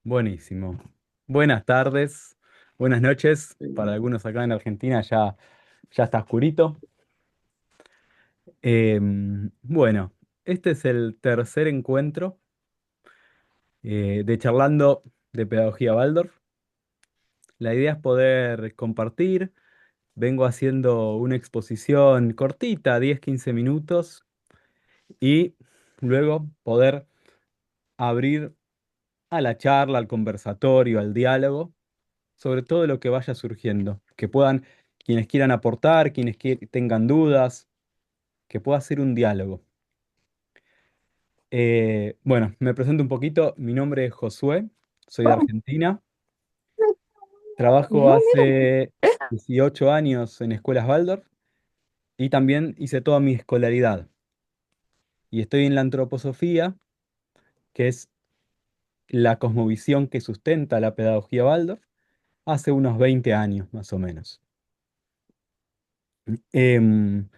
Buenísimo. Buenas tardes, buenas noches. Para Sí. algunos acá en Argentina ya está oscurito. Bueno, este es el tercer encuentro de charlando de Pedagogía Waldorf. La idea es poder compartir. Vengo haciendo una exposición cortita, 10-15 minutos, y luego poder abrir a la charla, al conversatorio, al diálogo sobre todo lo que vaya surgiendo, que puedan, quienes quieran aportar, tengan dudas, que pueda ser un diálogo. Bueno, me presento un poquito, mi nombre es Josué, soy de Argentina, trabajo hace 18 años en escuelas Waldorf y también hice toda mi escolaridad. Y estoy en la antroposofía, que es la cosmovisión que sustenta la pedagogía Waldorf, hace unos 20 años más o menos. Em,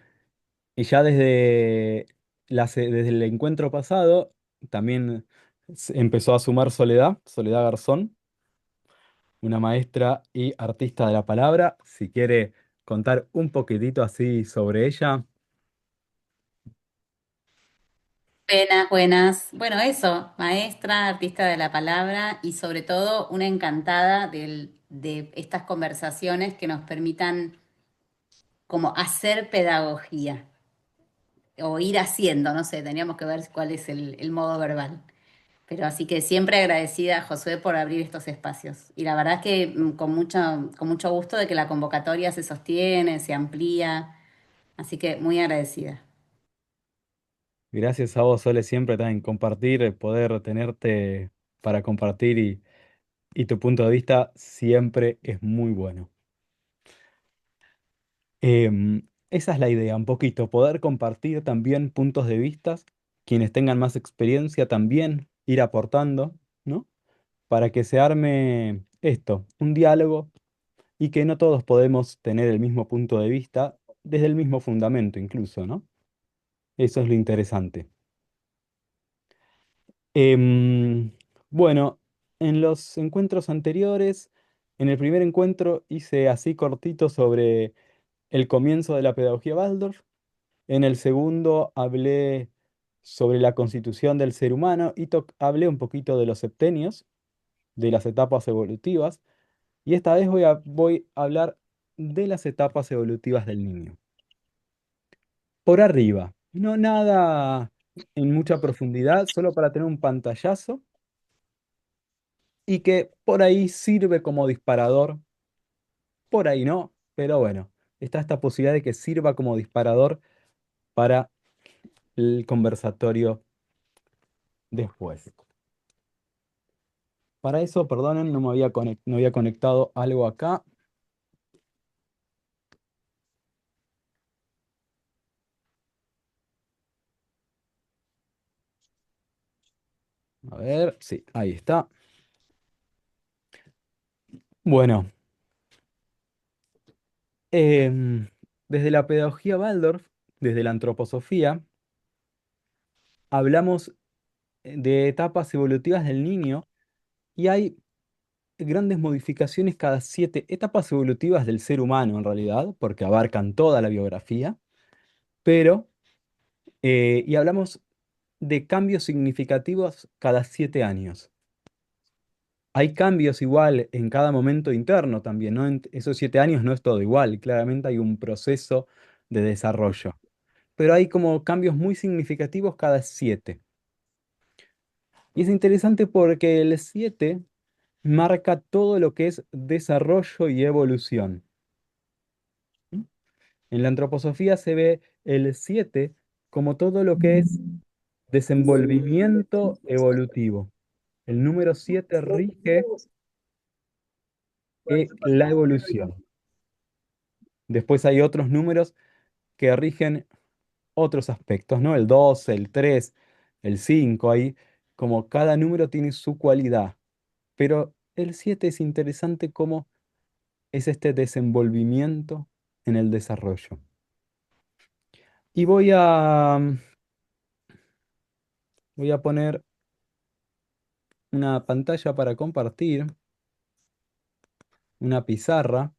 Y ya desde el encuentro pasado, también empezó a sumar Soledad Garzón, una maestra y artista de la palabra. Si quiere contar un poquitito así sobre ella. Buenas, buenas. Bueno, eso, maestra, artista de la palabra y sobre todo una encantada de estas conversaciones que nos permitan como hacer pedagogía o ir haciendo, no sé, teníamos que ver cuál es el modo verbal. Pero así que siempre agradecida a Josué por abrir estos espacios. Y la verdad que con mucho gusto de que la convocatoria se sostiene, se amplía. Así que muy agradecida. Gracias a vos, Sole, siempre también compartir, poder tenerte para compartir y tu punto de vista siempre es muy bueno. Esa es la idea, un poquito, poder compartir también puntos de vista, quienes tengan más experiencia también ir aportando, ¿no? Para que se arme esto, un diálogo y que no todos podemos tener el mismo punto de vista desde el mismo fundamento incluso, ¿no? Eso es lo interesante. Em, bueno, en los encuentros anteriores, en el primer encuentro hice así cortito sobre el comienzo de la pedagogía Waldorf. En el segundo hablé sobre la constitución del ser humano y hablé un poquito de los septenios, de las etapas evolutivas. Y esta vez voy a hablar de las etapas evolutivas del niño. Por arriba, no nada en mucha profundidad, solo para tener un pantallazo y que por ahí sirve como disparador, por ahí no, pero bueno, está esta posibilidad de que sirva como disparador para el conversatorio después. Para eso, perdonen, no había conectado algo acá. A ver, sí, ahí está. Bueno, em, desde la pedagogía Waldorf, desde la antroposofía, hablamos de etapas evolutivas del niño y hay grandes modificaciones cada 7 etapas evolutivas del ser humano en realidad, porque abarcan toda la biografía, pero, y hablamos de cambios significativos cada 7 años. Hay cambios igual en cada momento interno también, ¿no? En esos 7 años no es todo igual, claramente hay un proceso de desarrollo, pero hay como cambios muy significativos cada 7. Y es interesante porque el 7 marca todo lo que es desarrollo y evolución. ¿Mm? En la antroposofía se ve el 7 como todo lo que es desenvolvimiento evolutivo. El número 7 rige la evolución. Después hay otros números que rigen otros aspectos, ¿no? El 2, el 3, el 5, ahí como cada número tiene su cualidad. Pero el 7 es interesante como es este desenvolvimiento en el desarrollo. Y voy a poner una pantalla para compartir, una pizarra.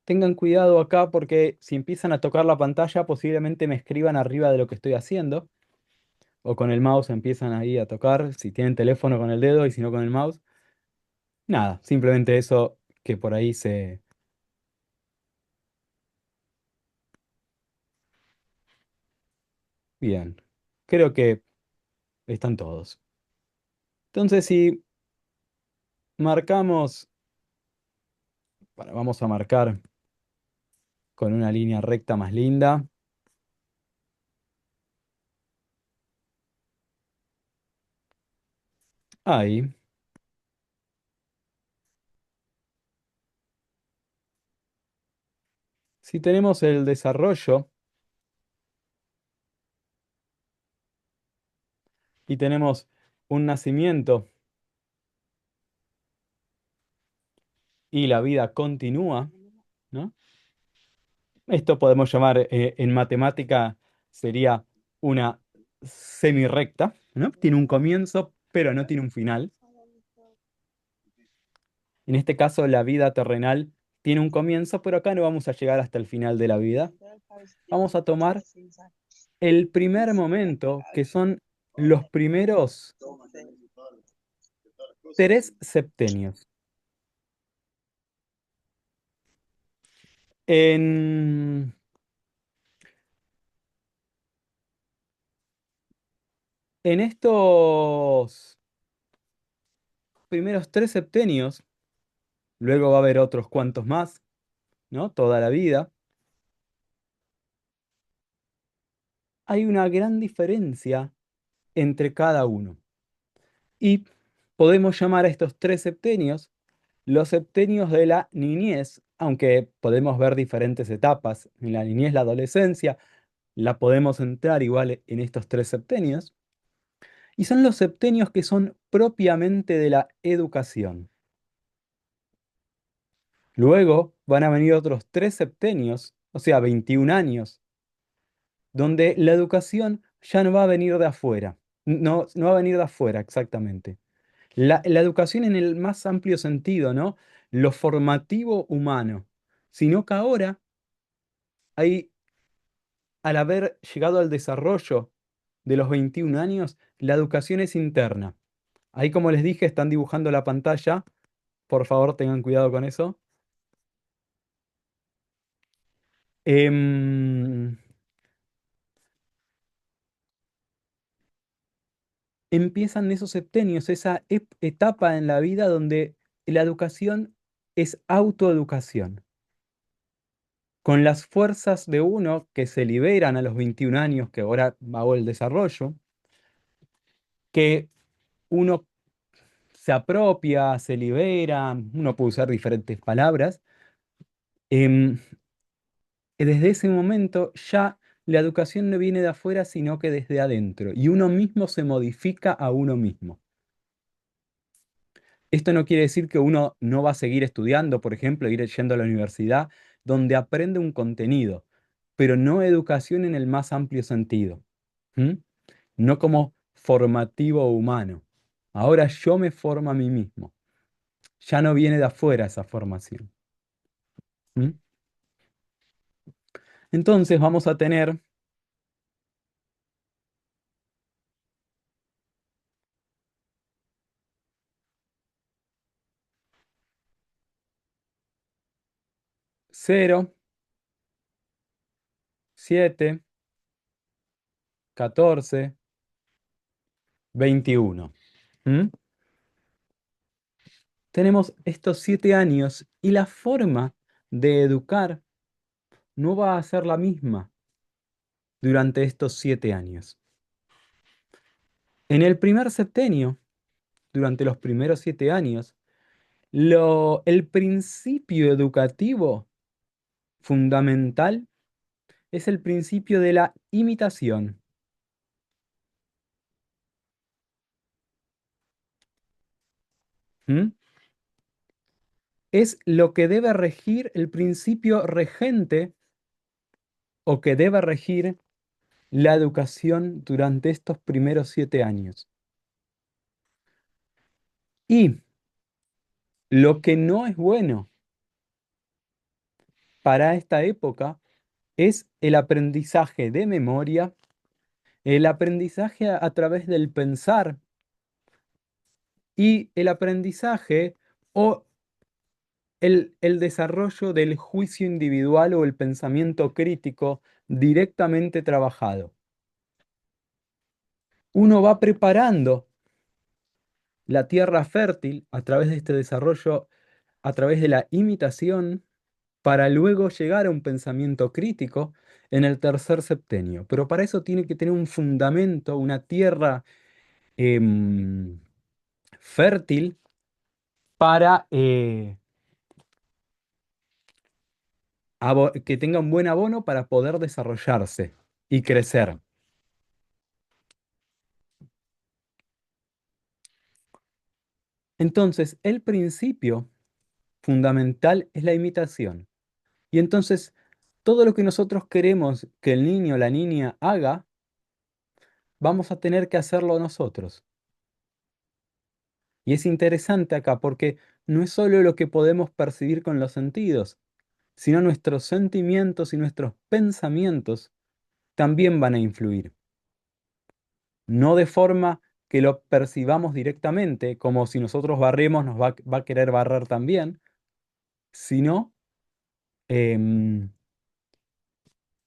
Tengan cuidado acá porque si empiezan a tocar la pantalla, posiblemente me escriban arriba de lo que estoy haciendo. O con el mouse empiezan ahí a tocar, si tienen teléfono con el dedo y si no con el mouse. Nada, simplemente eso que por ahí se... Bien, creo que están todos. Entonces, si marcamos, bueno, vamos a marcar con una línea recta más linda. Ahí. Si tenemos el desarrollo y tenemos un nacimiento y la vida continúa, ¿no? Esto podemos llamar, en matemática, sería una semirrecta, ¿no? Tiene un comienzo, pero no tiene un final. En este caso, la vida terrenal tiene un comienzo, pero acá no vamos a llegar hasta el final de la vida. Vamos a tomar el primer momento, que son los primeros 3 septenios. En, en estos primeros 3 septenios, luego va a haber otros cuantos más, ¿no? Toda la vida. Hay una gran diferencia entre cada uno. Y podemos llamar a estos 3 septenios los septenios de la niñez, aunque podemos ver diferentes etapas. En la niñez, la adolescencia, la podemos entrar igual en estos 3 septenios. Y son los septenios que son propiamente de la educación. Luego van a venir otros 3 septenios, o sea, 21 años, donde la educación ya no va a venir de afuera. No, no va a venir de afuera, exactamente. La educación en el más amplio sentido, ¿no? Lo formativo humano. Sino que ahora, hay, al haber llegado al desarrollo de los 21 años, la educación es interna. Ahí, como les dije, están dibujando la pantalla. Por favor, tengan cuidado con eso. Em, Empiezan esos septenios, esa etapa en la vida donde la educación es autoeducación. Con las fuerzas de uno que se liberan a los 21 años, que ahora hago el desarrollo, que uno se apropia, se libera, uno puede usar diferentes palabras, em, desde ese momento ya la educación no viene de afuera, sino que desde adentro, y uno mismo se modifica a uno mismo. Esto no quiere decir que uno no va a seguir estudiando, por ejemplo, ir yendo a la universidad, donde aprende un contenido, pero no educación en el más amplio sentido. ¿M? No como formativo humano. Ahora yo me formo a mí mismo. Ya no viene de afuera esa formación. ¿M? Entonces vamos a tener 0, 7, 14, 21. ¿M? Tenemos estos 7 años y la forma de educar no va a ser la misma durante estos 7 años. En el primer septenio, durante los primeros 7 años, el principio educativo fundamental es el principio de la imitación. ¿M? es lo que debe regir el principio regente o que debe regir la educación durante estos primeros 7 años. Y lo que no es bueno para esta época es el aprendizaje de memoria, el aprendizaje a través del pensar y el aprendizaje o el desarrollo del juicio individual o el pensamiento crítico directamente trabajado. Uno va preparando la tierra fértil a través de este desarrollo, a través de la imitación, para luego llegar a un pensamiento crítico en el tercer septenio. Pero para eso tiene que tener un fundamento, una tierra em, fértil para que tenga un buen abono para poder desarrollarse y crecer. Entonces, el principio fundamental es la imitación. Y entonces, todo lo que nosotros queremos que el niño o la niña haga, vamos a tener que hacerlo nosotros. Y es interesante acá porque no es solo lo que podemos percibir con los sentidos, sino nuestros sentimientos y nuestros pensamientos también van a influir. No de forma que lo percibamos directamente, como si nosotros barremos va a querer barrer también, sino em,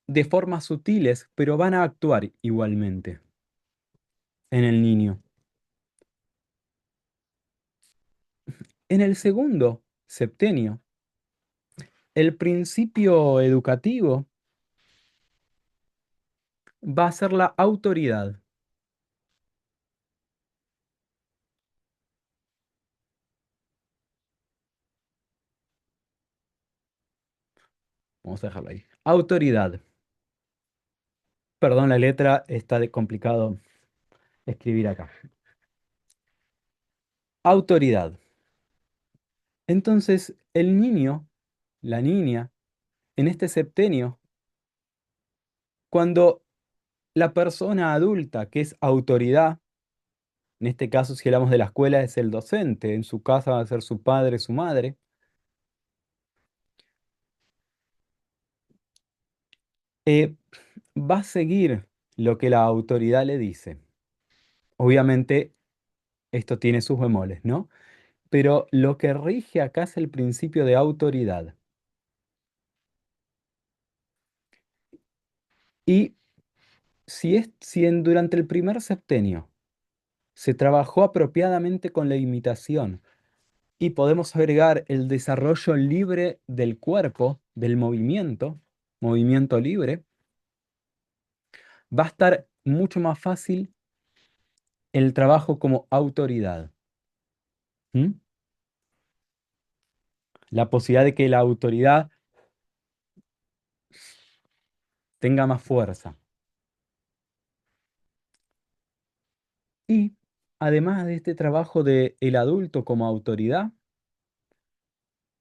de formas sutiles, pero van a actuar igualmente en el niño. En el segundo septenio, el principio educativo va a ser la autoridad. Vamos a dejarlo ahí. Autoridad. Perdón, la letra está de complicado escribir acá. Autoridad. Entonces, el niño, la niña, en este septenio, cuando la persona adulta, que es autoridad, en este caso si hablamos de la escuela, es el docente, en su casa va a ser su padre, su madre, eh, va a seguir lo que la autoridad le dice. Obviamente, esto tiene sus bemoles, ¿no? Pero lo que rige acá es el principio de autoridad. Y durante el primer septenio se trabajó apropiadamente con la imitación y podemos agregar el desarrollo libre del cuerpo, del movimiento libre, va a estar mucho más fácil el trabajo como autoridad. ¿Mm? La posibilidad de que la autoridad tenga más fuerza. Y además de este trabajo de el adulto como autoridad,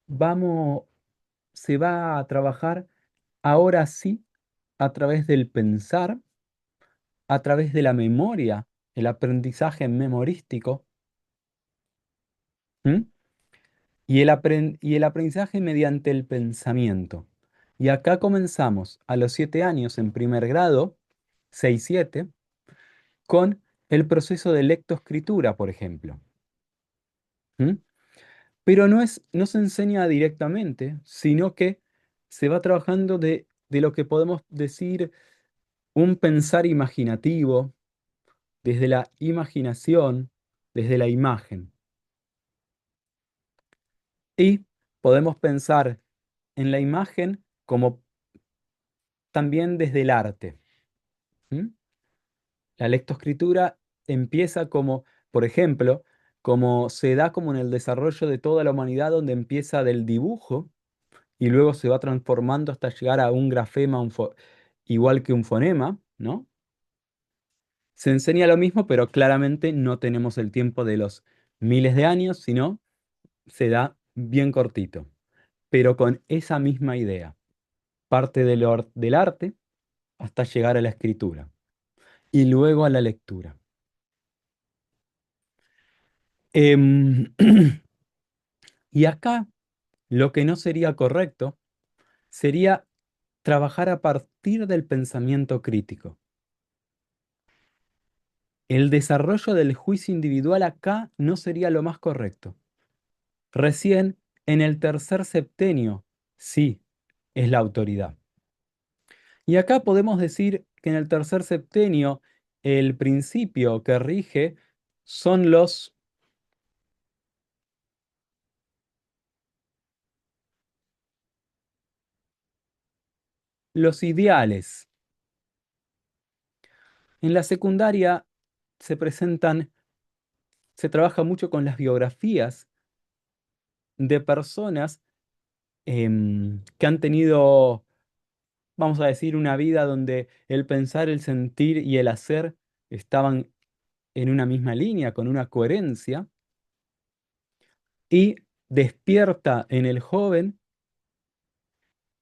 vamos, se va a trabajar ahora sí a través del pensar, a través de la memoria, el aprendizaje memorístico, ¿m? Y el aprendizaje mediante el pensamiento. Y acá comenzamos a los 7 años en primer grado, 6-7, con el proceso de lectoescritura, por ejemplo. ¿M? Pero no se enseña directamente, sino que se va trabajando de lo que podemos decir un pensar imaginativo, desde la imaginación, desde la imagen. Y podemos pensar en la imagen como también desde el arte. ¿M? La lectoescritura empieza como, por ejemplo, como se da como en el desarrollo de toda la humanidad, donde empieza del dibujo y luego se va transformando hasta llegar a un grafema, igual que un fonema, ¿no? Se enseña lo mismo, pero claramente no tenemos el tiempo de los miles de años, sino se da bien cortito, pero con esa misma idea. Parte del arte hasta llegar a la escritura y luego a la lectura. Em, y acá lo que no sería correcto sería trabajar a partir del pensamiento crítico. El desarrollo del juicio individual acá no sería lo más correcto. Recién en el tercer septenio, sí, es la autoridad. Y acá podemos decir que en el tercer septenio el principio que rige son los ideales. En la secundaria se presentan, se trabaja mucho con las biografías de personas que han tenido, vamos a decir, una vida donde el pensar, el sentir y el hacer estaban en una misma línea, con una coherencia, y despierta en el joven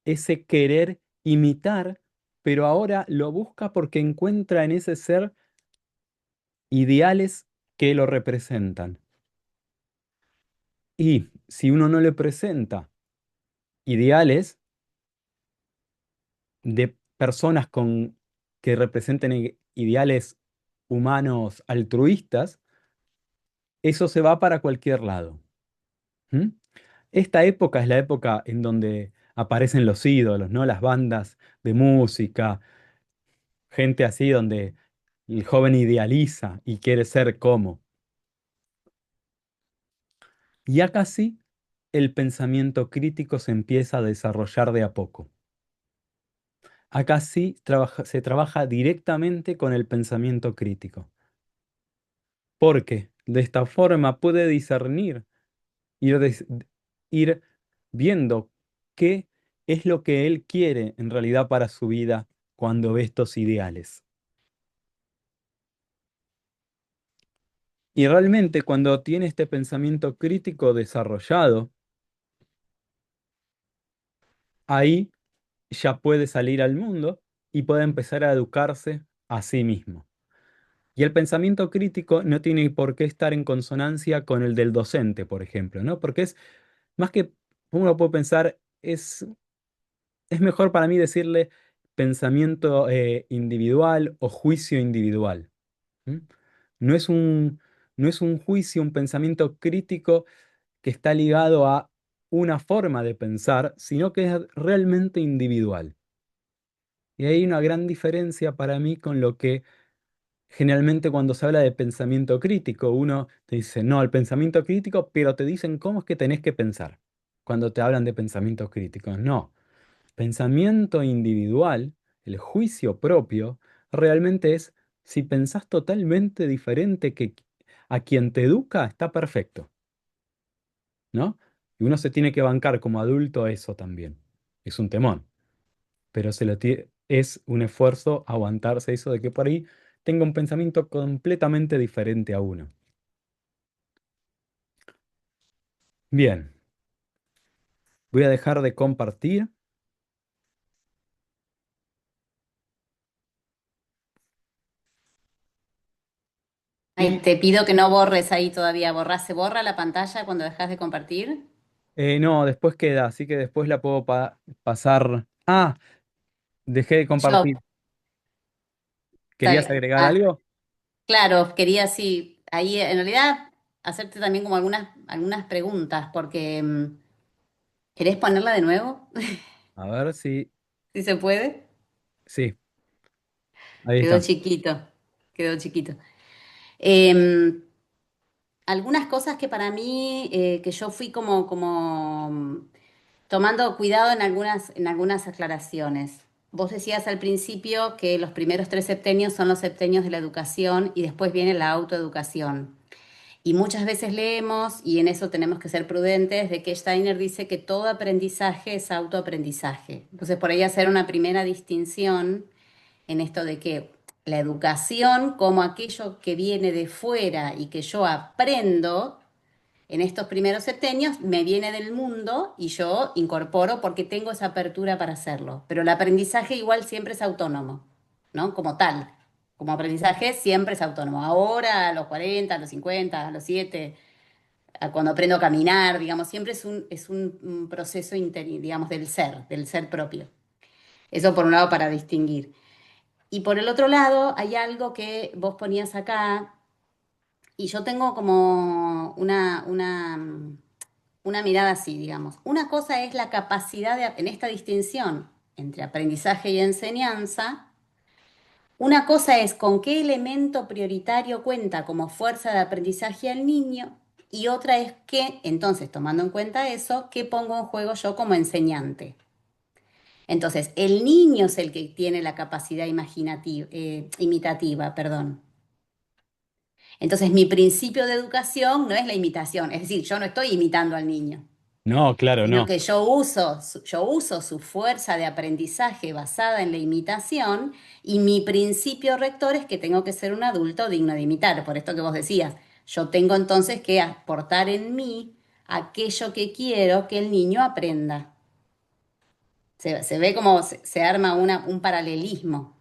ese querer imitar, pero ahora lo busca porque encuentra en ese ser ideales que lo representan. Y si uno no le presenta ideales de personas que representen ideales humanos altruistas, eso se va para cualquier lado. ¿Mm? Esta época es la época en donde aparecen los ídolos, ¿no? Las bandas de música, gente así donde el joven idealiza y quiere ser como. Y acá sí, el pensamiento crítico se empieza a desarrollar de a poco. Acá sí se trabaja directamente con el pensamiento crítico, porque de esta forma puede discernir, ir, ir viendo qué es lo que él quiere en realidad para su vida cuando ve estos ideales. Y realmente cuando tiene este pensamiento crítico desarrollado, ahí ya puede salir al mundo y puede empezar a educarse a sí mismo. Y el pensamiento crítico no tiene por qué estar en consonancia con el del docente, por ejemplo, ¿no? Porque es más que uno puede pensar, es mejor para mí decirle pensamiento individual o juicio individual. ¿M? No es no es un juicio, un pensamiento crítico que está ligado a una forma de pensar, sino que es realmente individual. Y hay una gran diferencia para mí con lo que generalmente cuando se habla de pensamiento crítico, uno te dice, no, el pensamiento crítico, pero te dicen cómo es que tenés que pensar cuando te hablan de pensamientos críticos. No, pensamiento individual, el juicio propio, realmente es si pensás totalmente diferente que a quien te educa, está perfecto, ¿no? Y uno se tiene que bancar como adulto eso también. Es un temón, pero es un esfuerzo aguantarse eso de que por ahí tenga un pensamiento completamente diferente a uno. Bien, voy a dejar de compartir. Ay, Y te pido que no borres ahí todavía. ¿Se borra la pantalla cuando dejas de compartir? no, después queda, así que después la puedo pasar. Ah, dejé de Yo, compartir. está ¿Querías bien. agregar algo? Claro, quería sí, ahí en realidad hacerte también como algunas preguntas, porque ¿querés ponerla de nuevo? A ver si. Si se puede. Sí, ahí Quedó está. chiquito, quedó chiquito. Em, Algunas cosas que para mí, que yo fui como tomando cuidado en algunas aclaraciones. Vos decías al principio que los primeros 3 septenios son los septenios de la educación y después viene la autoeducación. Y muchas veces leemos, y en eso tenemos que ser prudentes, de que Steiner dice que todo aprendizaje es autoaprendizaje. Entonces, por ahí hacer una primera distinción en esto de que la educación como aquello que viene de fuera y que yo aprendo, en estos primeros septenios me viene del mundo y yo incorporo porque tengo esa apertura para hacerlo. Pero el aprendizaje igual siempre es autónomo, ¿no? Como tal. Como aprendizaje siempre es autónomo. Ahora, a los 40, a los 50, a los 7, cuando aprendo a caminar, digamos, siempre un proceso digamos, del ser propio. Eso por un lado para distinguir. Y por el otro lado, hay algo que vos ponías acá, y yo tengo como una mirada así, digamos. Una cosa es la capacidad en esta distinción entre aprendizaje y enseñanza. Una cosa es con qué elemento prioritario cuenta como fuerza de aprendizaje al niño y otra es que, entonces, tomando en cuenta eso, qué pongo en juego yo como enseñante. Entonces, el niño es el que tiene la capacidad imaginativa, imitativa, perdón. Entonces, mi principio de educación no es la imitación, es decir, yo no estoy imitando al niño, No, claro, sino no. que yo uso su fuerza de aprendizaje basada en la imitación y mi principio rector es que tengo que ser un adulto digno de imitar. Por esto que vos decías, yo tengo entonces que aportar en mí aquello que quiero que el niño aprenda. Se ve como se arma un paralelismo.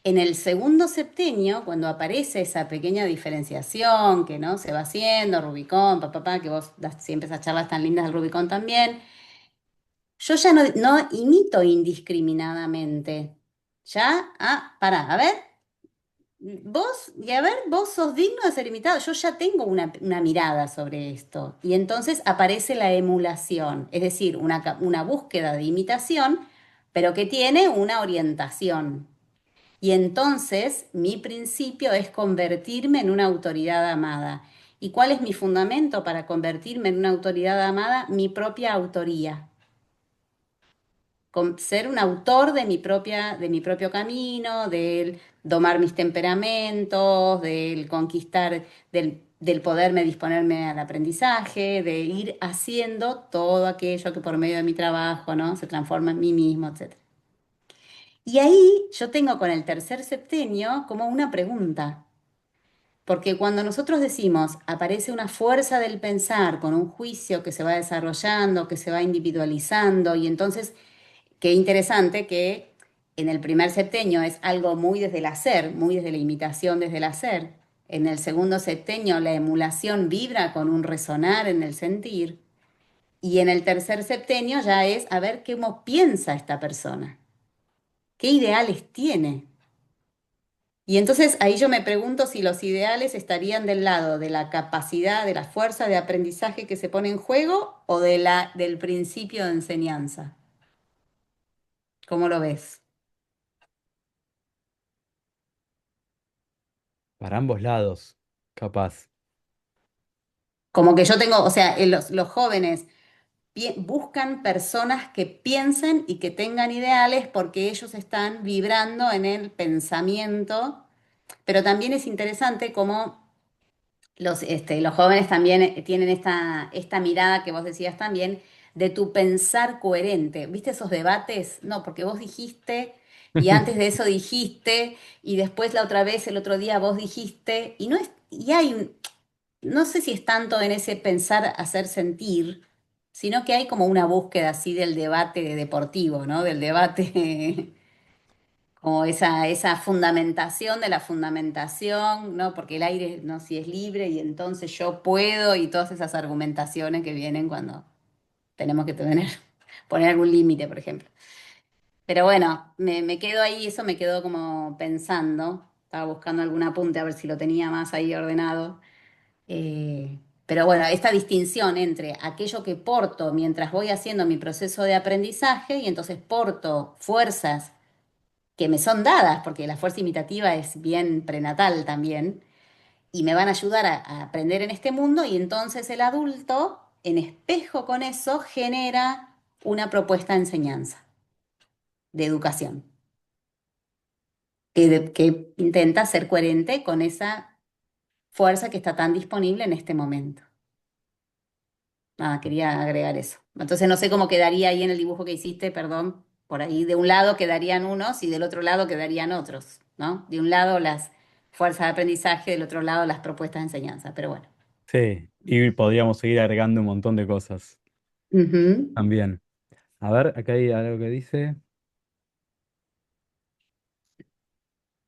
En el segundo septenio, cuando aparece esa pequeña diferenciación que no se va haciendo, Rubicón, papá, que vos das siempre esas charlas tan lindas del Rubicón también, yo ya no imito indiscriminadamente. Ya, pará, a ver, vos sos digno de ser imitado. Yo ya tengo una mirada sobre esto. Y entonces aparece la emulación, es decir, una búsqueda de imitación, pero que tiene una orientación. Y entonces mi principio es convertirme en una autoridad amada. ¿Y cuál es mi fundamento para convertirme en una autoridad amada? Mi propia autoría. Ser un autor de mi propio camino, del domar mis temperamentos, del conquistar, del poderme disponerme al aprendizaje, de ir haciendo todo aquello que por medio de mi trabajo, ¿no? Se transforma en mí mismo, etc. Y ahí yo tengo con el tercer septenio como una pregunta, porque cuando nosotros decimos aparece una fuerza del pensar con un juicio que se va desarrollando, que se va individualizando, y entonces qué interesante que en el primer septenio es algo muy desde el hacer, muy desde la imitación desde el hacer. En el segundo septenio la emulación vibra con un resonar en el sentir. Y en el tercer septenio ya es a ver cómo piensa esta persona, qué ideales tiene. Y entonces ahí yo me pregunto si los ideales estarían del lado de la capacidad, de la fuerza de aprendizaje que se pone en juego o del principio de enseñanza. ¿Cómo lo ves? Para ambos lados, capaz. Como que yo tengo, o sea, los jóvenes buscan personas que piensen y que tengan ideales porque ellos están vibrando en el pensamiento, pero también es interesante cómo los jóvenes también tienen esta mirada que vos decías también de tu pensar coherente. ¿Viste esos debates? No, porque vos dijiste y antes de eso dijiste y después la otra vez, el otro día vos dijiste y no es, y hay no sé si es tanto en ese pensar, hacer sentir, sino que hay como una búsqueda así del debate deportivo, ¿no? Del debate, como esa fundamentación de la fundamentación, ¿no? Porque el aire, ¿no? Si es libre y entonces yo puedo y todas esas argumentaciones que vienen cuando tenemos que poner algún límite, por ejemplo. Pero bueno, me quedo ahí, eso me quedó como pensando. Estaba buscando algún apunte a ver si lo tenía más ahí ordenado. Pero bueno, esta distinción entre aquello que porto mientras voy haciendo mi proceso de aprendizaje y entonces porto fuerzas que me son dadas, porque la fuerza imitativa es bien prenatal también, y me van a ayudar a aprender en este mundo y entonces el adulto, en espejo con eso, genera una propuesta de enseñanza, de educación, que intenta ser coherente con esa fuerza que está tan disponible en este momento. Nada, quería agregar eso. Entonces no sé cómo quedaría ahí en el dibujo que hiciste, perdón. Por ahí de un lado quedarían unos y del otro lado quedarían otros, ¿no? De un lado las fuerzas de aprendizaje, del otro lado las propuestas de enseñanza. Pero bueno. Sí, y podríamos seguir agregando un montón de cosas Ujú. también. A ver, acá hay algo que dice.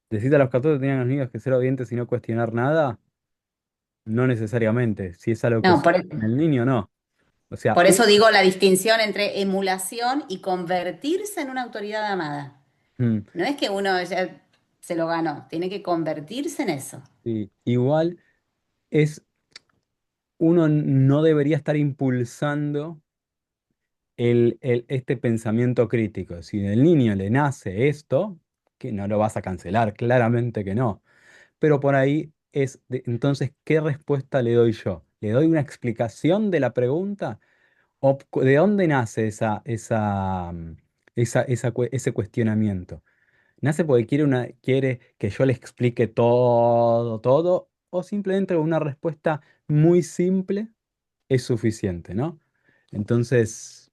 ¿Decís a los 14 que tenían los niños que ser obedientes y no cuestionar nada? No necesariamente. Si es algo que No, surge en el niño, no. O sea, por eso digo la distinción entre emulación y convertirse en una autoridad amada. mm, No es que uno ya se lo ganó, tiene que convertirse en eso. sí, igual es, uno no debería estar impulsando este pensamiento crítico. Si del niño le nace esto, que no lo vas a cancelar, claramente que no. Pero por ahí es, entonces, ¿qué respuesta le doy yo? ¿Le doy una explicación de la pregunta? ¿O de dónde nace ese cuestionamiento? ¿Nace porque quiere que yo le explique todo, todo? ¿O simplemente una respuesta muy simple es suficiente, ¿no? Entonces,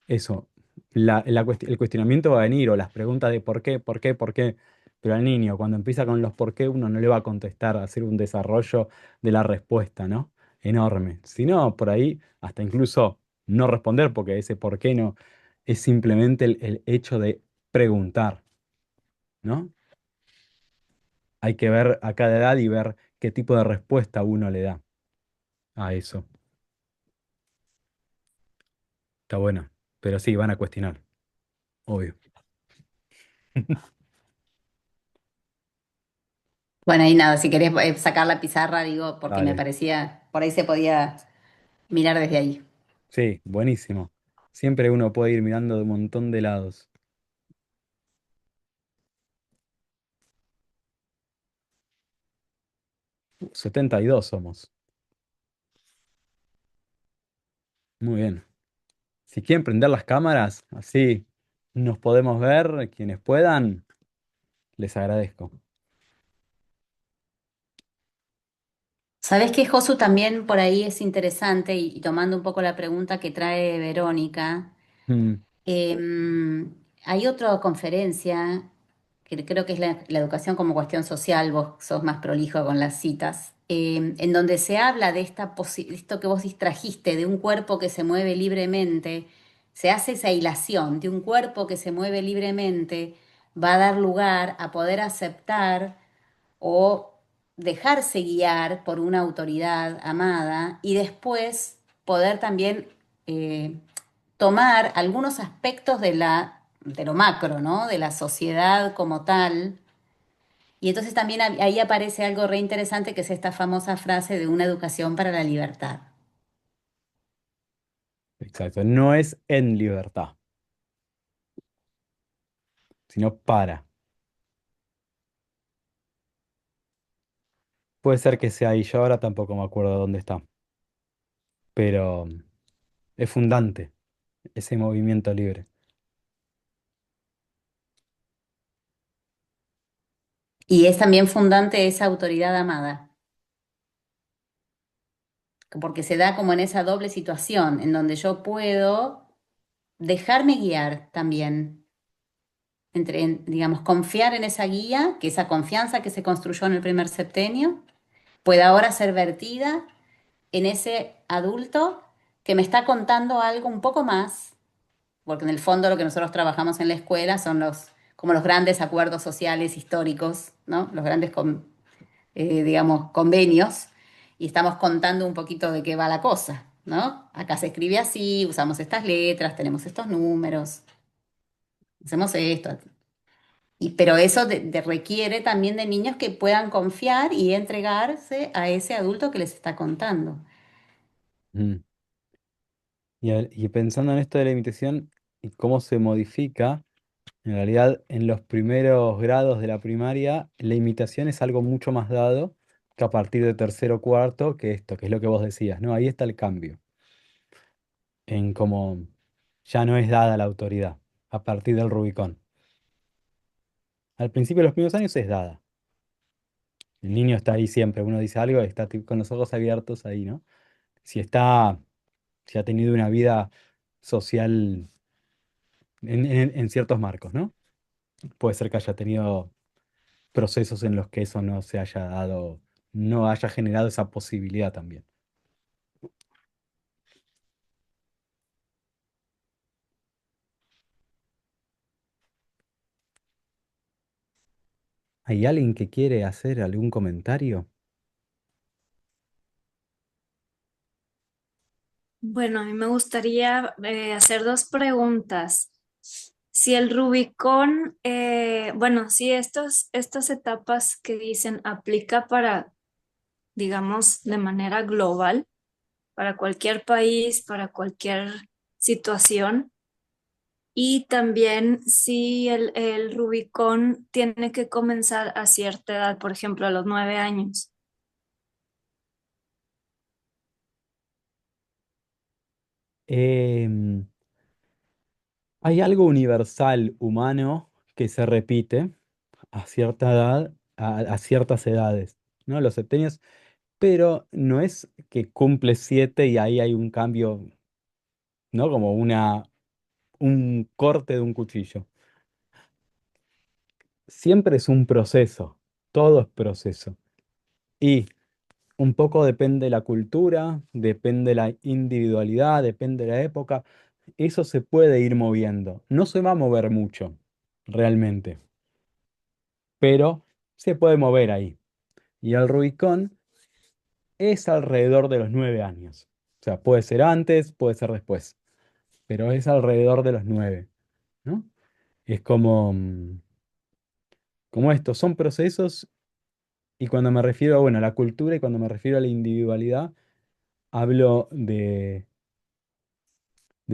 eso, el cuestionamiento va a venir, o las preguntas de por qué, por qué, por qué. Pero al niño, cuando empieza con los por qué, uno no le va a contestar, a hacer un desarrollo de la respuesta, ¿no? Enorme. Si no, por ahí, hasta incluso no responder, porque ese por qué no es simplemente el hecho de preguntar, ¿no? Hay que ver a cada edad y ver qué tipo de respuesta uno le da a eso. Está bueno. Pero sí, van a cuestionar, obvio. Bueno, y nada, si querés sacar la pizarra, digo, porque me Dale. parecía, por ahí se podía mirar desde ahí. Sí, buenísimo. Siempre uno puede ir mirando de un montón de lados. 72 somos. Muy bien. Si quieren prender las cámaras, así nos podemos ver. Quienes puedan, les agradezco. ¿Sabés qué, Josu? También por ahí es interesante, y tomando un poco la pregunta que trae Verónica, Mm, hay otra conferencia que creo que es la educación como cuestión social, vos sos más prolijo con las citas, en donde se habla de esto que vos distrajiste, de un cuerpo que se mueve libremente, se hace esa hilación de un cuerpo que se mueve libremente, va a dar lugar a poder aceptar o dejarse guiar por una autoridad amada y después poder también tomar algunos aspectos de lo macro, ¿no? De la sociedad como tal. Y entonces también ahí aparece algo re interesante que es esta famosa frase de una educación para la libertad. exacto. No es en libertad, sino para. Puede ser que sea ahí. Yo ahora tampoco me acuerdo dónde está. Pero es fundante ese movimiento libre. Y es también fundante esa autoridad amada, porque se da como en esa doble situación, en donde yo puedo dejarme guiar también digamos, confiar en esa guía, que esa confianza que se construyó en el primer septenio, puede ahora ser vertida en ese adulto que me está contando algo un poco más, porque en el fondo lo que nosotros trabajamos en la escuela son como los grandes acuerdos sociales históricos, ¿no? Los grandes, digamos, convenios, y estamos contando un poquito de qué va la cosa, ¿no? Acá se escribe así, usamos estas letras, tenemos estos números, hacemos esto. Pero eso requiere también de niños que puedan confiar y entregarse a ese adulto que les está contando. Mm. Y pensando en esto de la imitación y cómo se modifica. En realidad, en los primeros grados de la primaria, la imitación es algo mucho más dado que a partir de tercero o cuarto, que esto, que es lo que vos decías, ¿no? Ahí está el cambio, en cómo ya no es dada la autoridad a partir del Rubicón. Al principio de los primeros años es dada. El niño está ahí siempre, uno dice algo, está con los ojos abiertos ahí, ¿no? Si está, si ha tenido una vida social en ciertos marcos, ¿no? Puede ser que haya tenido procesos en los que eso no se haya dado no haya generado esa posibilidad también. ¿Hay alguien que quiere hacer algún comentario? Bueno, a mí me gustaría hacer dos preguntas. Si el Rubicón, bueno, si estas etapas que dicen aplica para, digamos, de manera global, para cualquier país, para cualquier situación, y también si el Rubicón tiene que comenzar a cierta edad, por ejemplo, a los 9 años. Em, Hay algo universal humano que se repite a cierta edad, a ciertas edades, ¿no? Los septenios, pero no es que cumple 7 y ahí hay un cambio, ¿no? Como un corte de un cuchillo. Siempre es un proceso, todo es proceso. Y un poco depende de la cultura, depende de la individualidad, depende de la época. Eso se puede ir moviendo. No se va a mover mucho, realmente, pero se puede mover ahí. Y el Rubicón es alrededor de los 9 años. O sea, puede ser antes, puede ser después, pero es alrededor de los 9, ¿no? Es como esto, son procesos y cuando me refiero, bueno, a la cultura y cuando me refiero a la individualidad, hablo del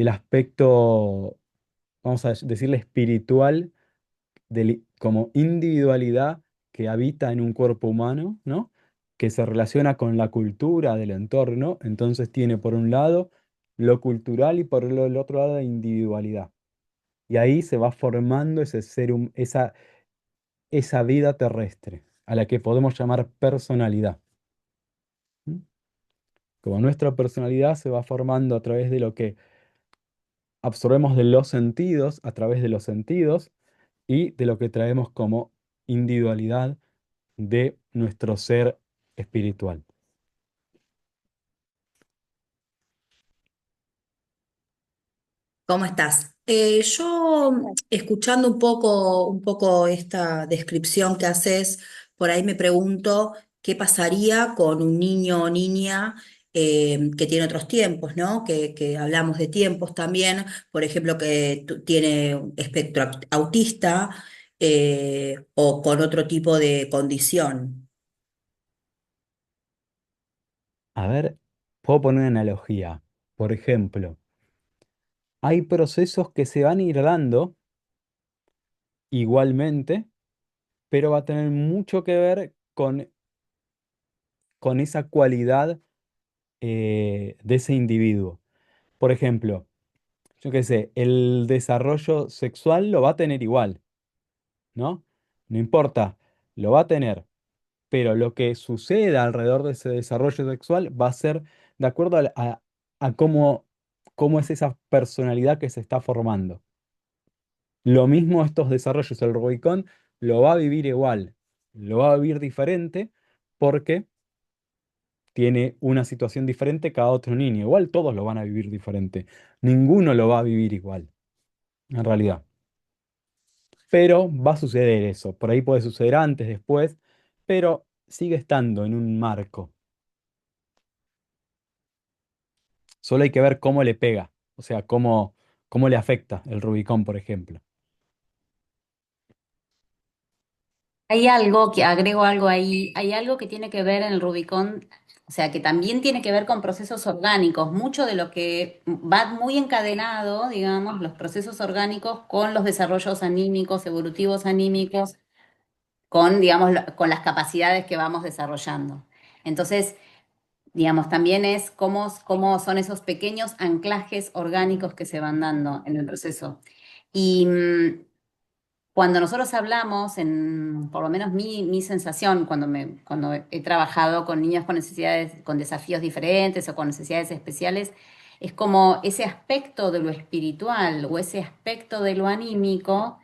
aspecto, vamos a decirle espiritual, como individualidad que habita en un cuerpo humano, ¿no? Que se relaciona con la cultura del entorno, entonces tiene por un lado lo cultural y por el otro lado la individualidad. Y ahí se va formando ese esa vida terrestre, a la que podemos llamar personalidad. ¿Mm? Como nuestra personalidad se va formando a través de lo que absorbemos de los sentidos, a través de los sentidos, y de lo que traemos como individualidad de nuestro ser espiritual. ¿Cómo estás? Yo, escuchando un poco esta descripción que haces, por ahí me pregunto qué pasaría con un niño o niña que tiene otros tiempos, ¿no? Que hablamos de tiempos también, por ejemplo, que tiene un espectro autista o con otro tipo de condición. A ver, puedo poner una analogía. Por ejemplo, hay procesos que se van a ir dando igualmente, pero va a tener mucho que ver con esa cualidad de ese individuo. Por ejemplo, yo qué sé, el desarrollo sexual lo va a tener igual, ¿no? No importa, lo va a tener, pero lo que suceda alrededor de ese desarrollo sexual va a ser de acuerdo a cómo es esa personalidad que se está formando. Lo mismo estos desarrollos, el Rubicón lo va a vivir igual, lo va a vivir diferente porque tiene una situación diferente cada otro niño. Igual todos lo van a vivir diferente. Ninguno lo va a vivir igual, en realidad. Pero va a suceder eso. Por ahí puede suceder antes, después, pero sigue estando en un marco. Solo hay que ver cómo le pega, o sea, cómo le afecta el Rubicón, por ejemplo. Hay algo que agrego algo ahí, hay algo que tiene que ver en el Rubicón, o sea, que también tiene que ver con procesos orgánicos. Mucho de lo que va muy encadenado, digamos, los procesos orgánicos con los desarrollos anímicos, evolutivos anímicos, con, digamos, con las capacidades que vamos desarrollando. Entonces, digamos, también es cómo son esos pequeños anclajes orgánicos que se van dando en el proceso. Y cuando nosotros hablamos, por lo menos mi sensación, cuando he trabajado con niños con necesidades, con desafíos diferentes o con necesidades especiales, es como ese aspecto de lo espiritual o ese aspecto de lo anímico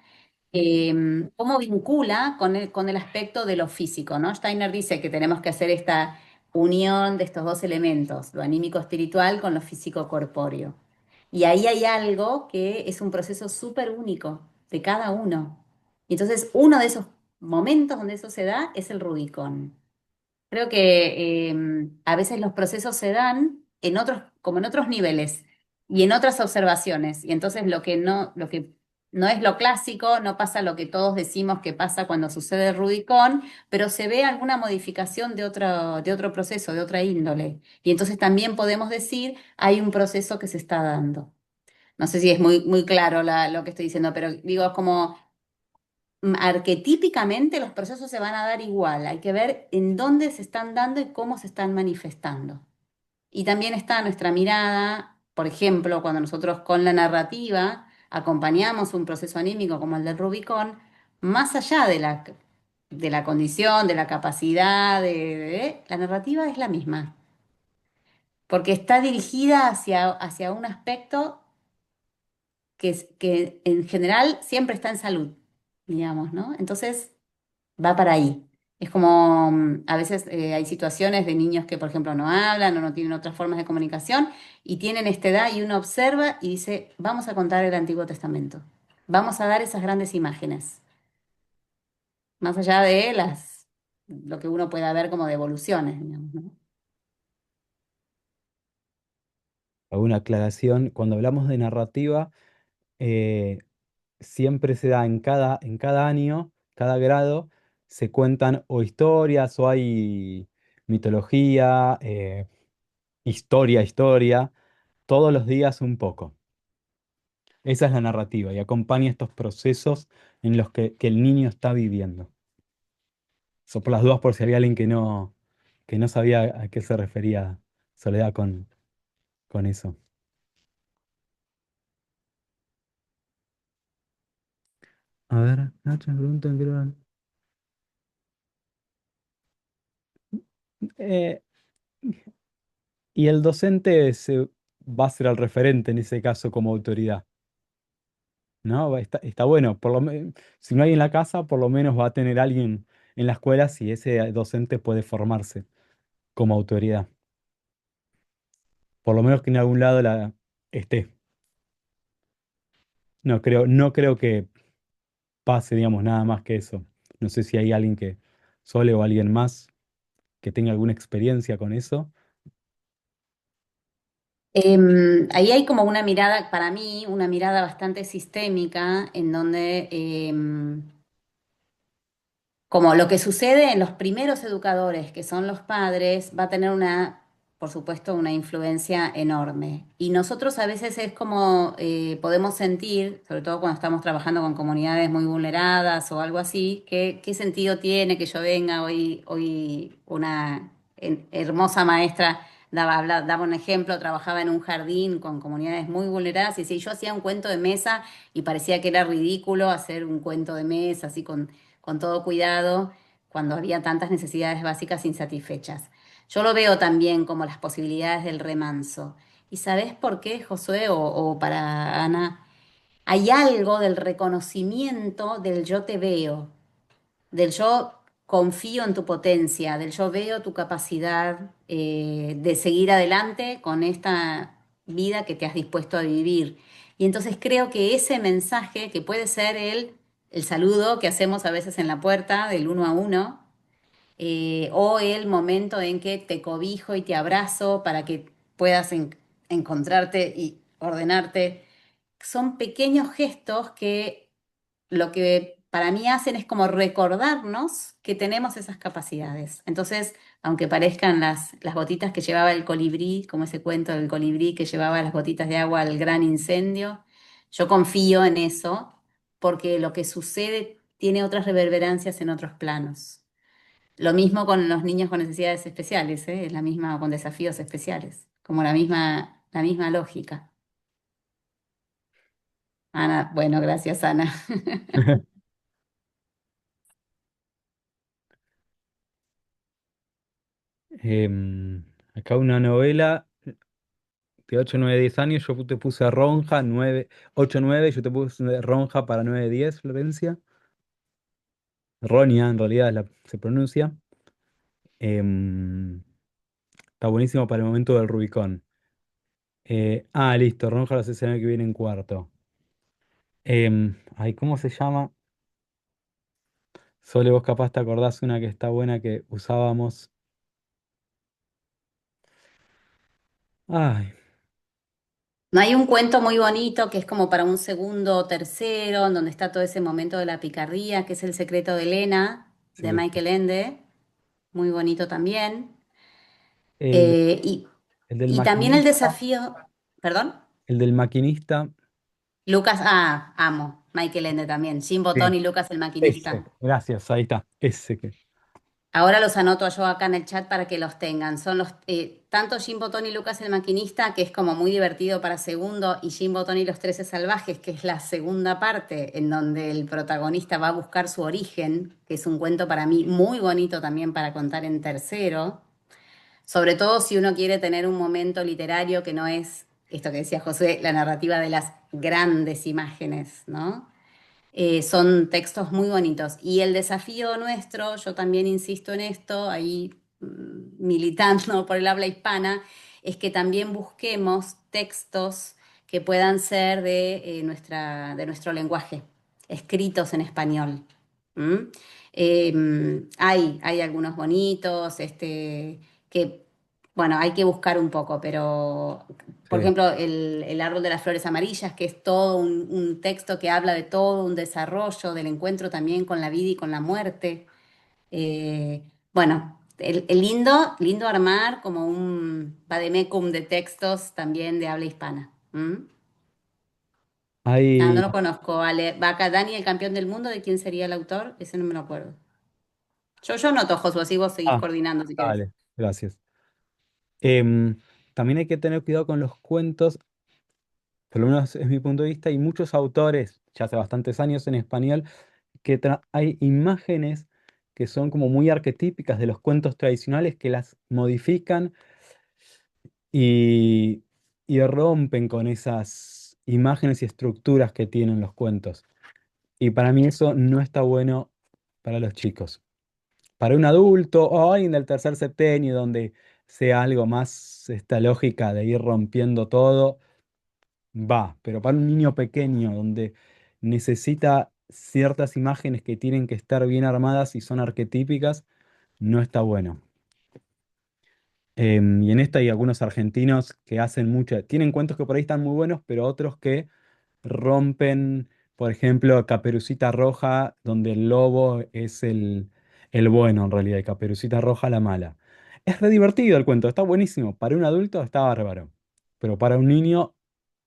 cómo vincula con el aspecto de lo físico, ¿no? Steiner dice que tenemos que hacer esta unión de estos dos elementos, lo anímico espiritual con lo físico corpóreo. Y ahí hay algo que es un proceso súper único de cada uno. Y entonces uno de esos momentos donde eso se da es el Rubicón. Creo que a veces los procesos se dan en otros, como en otros niveles y en otras observaciones. Y entonces lo que no es lo clásico, no pasa lo que todos decimos que pasa cuando sucede el Rubicón, pero se ve alguna modificación de otro proceso, de otra índole. Y entonces también podemos decir, hay un proceso que se está dando. No sé si es muy claro lo que estoy diciendo, pero digo, es como arquetípicamente los procesos se van a dar igual, hay que ver en dónde se están dando y cómo se están manifestando. Y también está nuestra mirada, por ejemplo, cuando nosotros con la narrativa acompañamos un proceso anímico como el del Rubicón, más allá de la condición, de la capacidad, la narrativa es la misma, porque está dirigida hacia un aspecto que en general siempre está en salud, digamos, ¿no? Entonces va para ahí. Es como a veces hay situaciones de niños que, por ejemplo, no hablan o no tienen otras formas de comunicación y tienen esta edad y uno observa y dice, vamos a contar el Antiguo Testamento. Vamos a dar esas grandes imágenes, más allá de lo que uno pueda ver como de evoluciones, digamos, ¿no? Hago una aclaración, cuando hablamos de narrativa, eh, siempre se da en cada año, cada grado, se cuentan o historias o hay mitología, historia, todos los días un poco. Esa es la narrativa y acompaña estos procesos en los que el niño está viviendo. Eso por las dudas, por si había alguien que no sabía a qué se refería Soledad con eso. A ver, Nacho me pregunta, creo. Eh, y el docente va a ser el referente en ese caso como autoridad, ¿no? Está bueno, si no hay en la casa, por lo menos va a tener alguien en la escuela si ese docente puede formarse como autoridad. Por lo menos que en algún lado esté. No creo que pase, digamos, nada más que eso. No sé si hay alguien que, Sole o alguien más, que tenga alguna experiencia con eso. Ahí hay como una mirada, para mí, una mirada bastante sistémica en donde como lo que sucede en los primeros educadores, que son los padres, va a tener por supuesto, una influencia enorme. Y nosotros a veces es como podemos sentir, sobre todo cuando estamos trabajando con comunidades muy vulneradas o algo así, qué sentido tiene que yo venga hoy una hermosa maestra. Daba un ejemplo, trabajaba en un jardín con comunidades muy vulneradas y si yo hacía un cuento de mesa y parecía que era ridículo hacer un cuento de mesa así con todo cuidado cuando había tantas necesidades básicas insatisfechas. Yo lo veo también como las posibilidades del remanso. ¿Y sabes por qué, Josué, o para Ana? Hay algo del reconocimiento del yo te veo, del yo confío en tu potencia, del yo veo tu capacidad de seguir adelante con esta vida que te has dispuesto a vivir. Y entonces creo que ese mensaje, que puede ser el saludo que hacemos a veces en la puerta del uno a uno, o el momento en que te cobijo y te abrazo para que puedas encontrarte y ordenarte, son pequeños gestos que lo que para mí hacen es como recordarnos que tenemos esas capacidades. Entonces, aunque parezcan las gotitas que llevaba el colibrí, como ese cuento del colibrí que llevaba las gotitas de agua al gran incendio, yo confío en eso porque lo que sucede tiene otras reverberancias en otros planos. Lo mismo con los niños con necesidades especiales, ¿eh? Es la misma con desafíos especiales, como la misma lógica. Ana, bueno, gracias, Ana. Em, Acá una novela de 8 9 10 años, yo te puse Ronja, 9 8 9 yo te puse Ronja para 9 10 Florencia. Ronia, en realidad se pronuncia. Em, Está buenísimo para el momento del Rubicón. Listo, Ronja lo haces el año que viene en cuarto. Ay, ¿cómo se llama? Sole, vos capaz te acordás una que está buena que usábamos. Ay, No hay un cuento muy bonito que es como para un segundo o tercero, en donde está todo ese momento de la picardía, que es El secreto de Elena, de sí. Michael Ende, muy bonito también. El, Eh, y, el del y también el maquinista. desafío, perdón, El del maquinista. Lucas, amo, Michael Ende también, Jim Botón Sí. y Lucas el Ese. maquinista. Gracias, ahí está. Ese que. Ahora los anoto yo acá en el chat para que los tengan. Son los tanto Jim Botón y Lucas el Maquinista, que es como muy divertido para segundo, y Jim Botón y los 13 Salvajes, que es la segunda parte, en donde el protagonista va a buscar su origen, que es un cuento para mí muy bonito también para contar en tercero. Sobre todo si uno quiere tener un momento literario que no es esto que decía José, la narrativa de las grandes imágenes, ¿no? Son textos muy bonitos. Y el desafío nuestro, yo también insisto en esto, ahí militando por el habla hispana, es que también busquemos textos que puedan ser de nuestro lenguaje, escritos en español. ¿Mm? Hay algunos bonitos, que, bueno, hay que buscar un poco, pero por Sí. ejemplo, el árbol de las flores amarillas, que es todo un texto que habla de todo un desarrollo, del encuentro también con la vida y con la muerte. Bueno, el lindo armar como un vademecum de textos también de habla hispana. ¿Mm? No Hay. lo conozco. Ale, Vaca Dani, el campeón del mundo, ¿de quién sería el autor? Ese no me lo acuerdo. Yo noto, Josué, así vos seguís Ah, coordinando si querés. dale, gracias. Em, También hay que tener cuidado con los cuentos, por lo menos es mi punto de vista, y muchos autores, ya hace bastantes años en español, que hay imágenes que son como muy arquetípicas de los cuentos tradicionales que las modifican y, y rompen con esas imágenes y estructuras que tienen los cuentos. Y para mí eso no está bueno para los chicos. Para un adulto o alguien del tercer septenio, donde sea algo más esta lógica de ir rompiendo todo, va. Pero para un niño pequeño, donde necesita ciertas imágenes que tienen que estar bien armadas y son arquetípicas, no está bueno. Y en esta hay algunos argentinos que hacen mucho, tienen cuentos que por ahí están muy buenos, pero otros que rompen, por ejemplo, Caperucita Roja, donde el lobo es el bueno en realidad, y Caperucita Roja la mala. Es re divertido el cuento, está buenísimo. Para un adulto está bárbaro, pero para un niño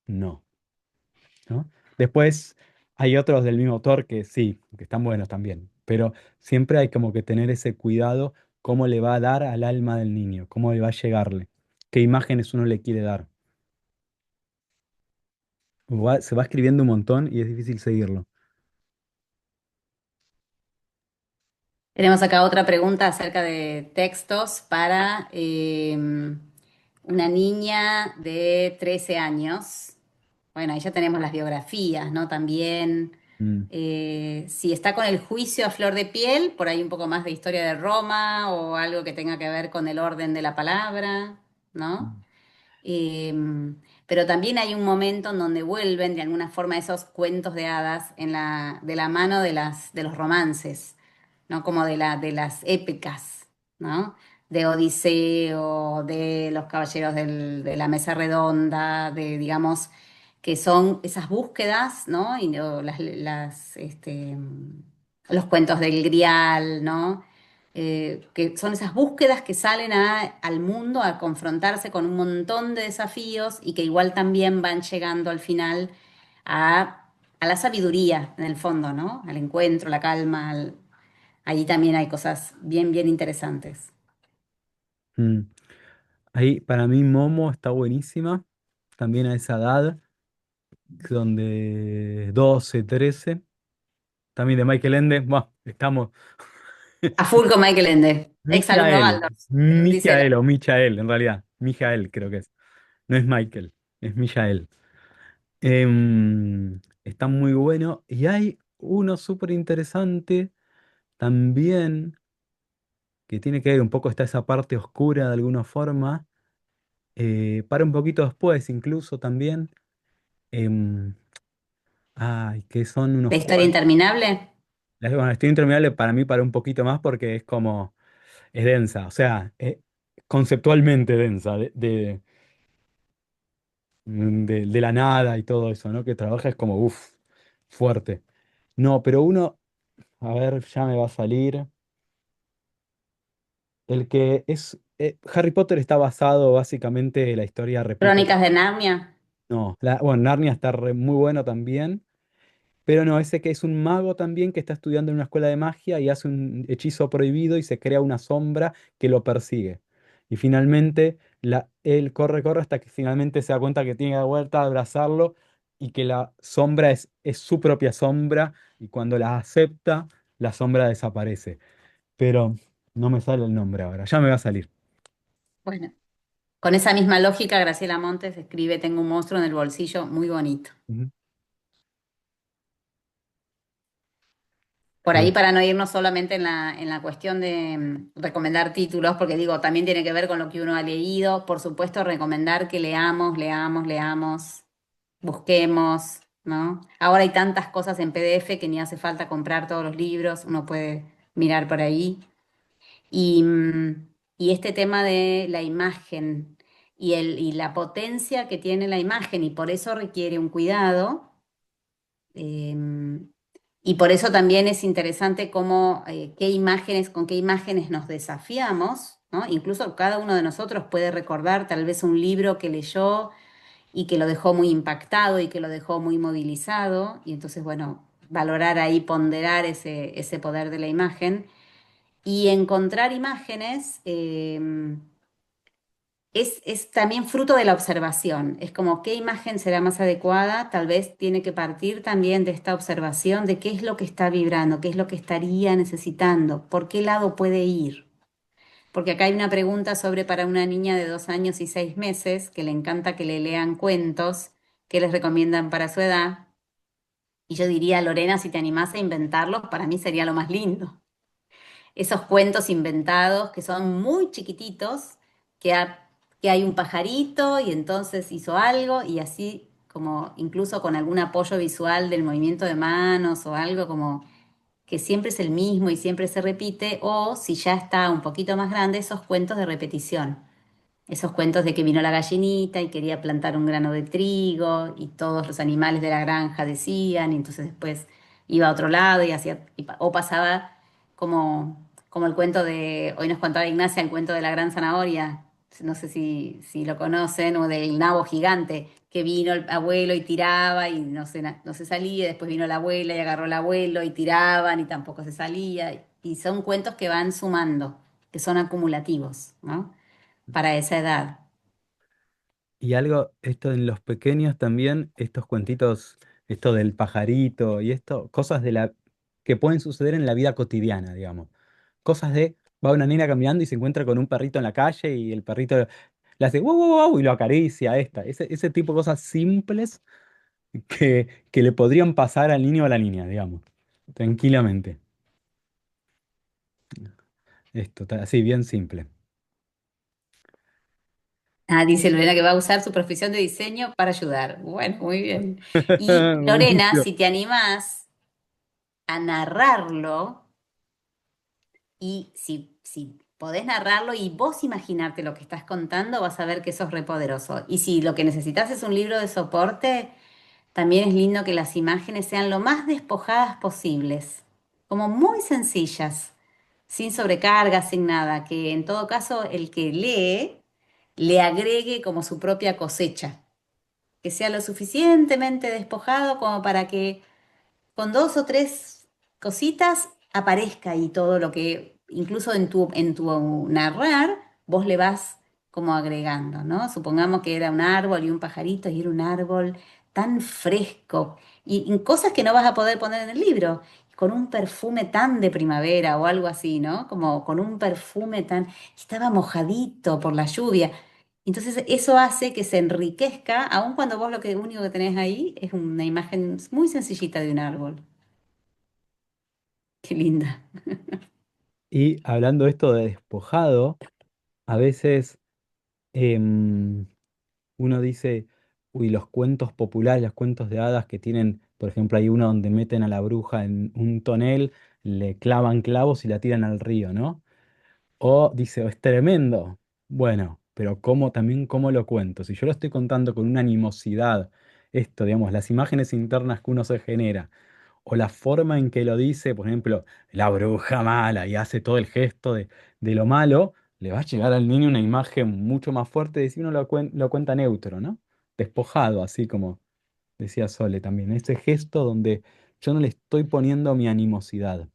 no, ¿no? Después hay otros del mismo autor que sí, que están buenos también, pero siempre hay como que tener ese cuidado cómo le va a dar al alma del niño, cómo le va a llegarle, qué imágenes uno le quiere dar. Se va escribiendo un montón y es difícil seguirlo. Tenemos acá otra pregunta acerca de textos para una niña de 13 años. Bueno, ahí ya tenemos las biografías, ¿no? También, Mm, si está con el juicio a flor de piel, por ahí un poco más de historia de Roma o algo que tenga que ver con el orden de la palabra, ¿no? mm, Eh, pero también hay un momento en donde vuelven de alguna forma esos cuentos de hadas de la mano de los romances, ¿no? Como de las épicas, ¿no? De Odiseo, de los caballeros de la mesa redonda, digamos, que son esas búsquedas, ¿no? O los cuentos del Grial, ¿no? Que son esas búsquedas que salen al mundo a confrontarse con un montón de desafíos y que igual también van llegando al final a la sabiduría, en el fondo, ¿no? Al encuentro, la calma. Allí también hay cosas bien interesantes. mm. Ahí para mí Momo está buenísima, también a esa edad, donde 12 13 también de Michael Ende, buah, estamos. A full con Michael Ende, ex alumno Mijael, Baldor, dice Mijael o Michael, en realidad, Mijael creo que es. No es Michael, es Mijael. Está muy bueno. Y hay uno súper interesante también, que tiene que ver un poco, está esa parte oscura de alguna forma. Para un poquito después, incluso también. em, Ay, que son unos ¿La historia jóvenes. interminable? Bueno, Estoy Interminable para mí para un poquito más porque es como, es densa, o sea, conceptualmente densa, de la nada y todo eso, ¿no? Que trabaja es como, uff, fuerte. No, pero uno, a ver, ya me va a salir. El que es, Harry Potter está basado básicamente, la historia repite. ¿Crónicas de Narnia? No, bueno, Narnia está muy bueno también. Pero no, ese que es un mago también que está estudiando en una escuela de magia y hace un hechizo prohibido y se crea una sombra que lo persigue. Y finalmente él corre, corre hasta que finalmente se da cuenta que tiene que dar vuelta, abrazarlo y que la sombra es su propia sombra y cuando la acepta, la sombra desaparece. Pero no me sale el nombre ahora, ya me va a salir. Bueno, con esa misma lógica, Graciela Montes escribe Tengo un monstruo en el bolsillo, muy bonito. Ujú. Por ahí Eh, para no irnos solamente en la cuestión de recomendar títulos, porque digo, también tiene que ver con lo que uno ha leído. Por supuesto, recomendar que leamos, leamos, leamos, busquemos, ¿no? Ahora hay tantas cosas en PDF que ni hace falta comprar todos los libros, uno puede mirar por ahí. Y, y este tema de la imagen y la potencia que tiene la imagen, y por eso requiere un cuidado. Y por eso también es interesante cómo, qué imágenes, con qué imágenes nos desafiamos, ¿no? Incluso cada uno de nosotros puede recordar tal vez un libro que leyó y que lo dejó muy impactado y que lo dejó muy movilizado. Y entonces, bueno, valorar ahí, ponderar ese poder de la imagen y encontrar imágenes. Es también fruto de la observación. Es como qué imagen será más adecuada. Tal vez tiene que partir también de esta observación de qué es lo que está vibrando, qué es lo que estaría necesitando, por qué lado puede ir. Porque acá hay una pregunta sobre para una niña de 2 años y 6 meses que le encanta que le lean cuentos, que les recomiendan para su edad. Y yo diría, Lorena, si te animás a inventarlos, para mí sería lo más lindo esos cuentos inventados que son muy chiquititos, que, que hay un pajarito y entonces hizo algo y así como incluso con algún apoyo visual del movimiento de manos o algo como que siempre es el mismo y siempre se repite, o si ya está un poquito más grande, esos cuentos de repetición. Esos cuentos de que vino la gallinita y quería plantar un grano de trigo y todos los animales de la granja decían y entonces después iba a otro lado y hacía, o pasaba como el cuento de, hoy nos contaba Ignacia, el cuento de la gran zanahoria, no sé si lo conocen, o del nabo gigante, que vino el abuelo y tiraba y no se salía, después vino la abuela y agarró al abuelo y tiraban y tampoco se salía. Y son cuentos que van sumando, que son acumulativos, ¿no? Para esa edad. Y algo, esto en los pequeños también, estos cuentitos, esto del pajarito y esto, cosas que pueden suceder en la vida cotidiana, digamos. Cosas de, va una nena caminando y se encuentra con un perrito en la calle y el perrito le hace wow, wow, wow y lo acaricia, ese tipo de cosas simples que le podrían pasar al niño o a la niña, digamos, tranquilamente. Así, bien simple. Ah, dice Lorena que va a usar su profesión de diseño para ayudar. Bueno, muy bien. Y Lorena, Buenísimo. si te animás a narrarlo y si podés narrarlo y vos imaginarte lo que estás contando, vas a ver que eso es repoderoso. Y si lo que necesitas es un libro de soporte, también es lindo que las imágenes sean lo más despojadas posibles, como muy sencillas, sin sobrecarga, sin nada, que en todo caso el que lee le agregue como su propia cosecha, que sea lo suficientemente despojado como para que con dos o tres cositas aparezca ahí todo lo que, incluso en tu narrar, vos le vas como agregando, ¿no? Supongamos que era un árbol y un pajarito y era un árbol tan fresco y cosas que no vas a poder poner en el libro, con un perfume tan de primavera o algo así, ¿no? Como con un perfume tan, estaba mojadito por la lluvia. Entonces eso hace que se enriquezca, aun cuando vos lo único que tenés ahí es una imagen muy sencillita de un árbol. Qué linda. Y hablando de esto de despojado, a veces em, uno dice, uy, los cuentos populares, los cuentos de hadas que tienen, por ejemplo, hay uno donde meten a la bruja en un tonel, le clavan clavos y la tiran al río, ¿no? O dice, "Oh, es tremendo". Bueno, pero cómo lo cuento? Si yo lo estoy contando con una animosidad, esto, digamos, las imágenes internas que uno se genera, o la forma en que lo dice, por ejemplo, la bruja mala y hace todo el gesto de lo malo, le va a llegar al niño una imagen mucho más fuerte de si uno lo cuenta neutro, ¿no? Despojado, así como decía Sole también. Ese gesto donde yo no le estoy poniendo mi animosidad.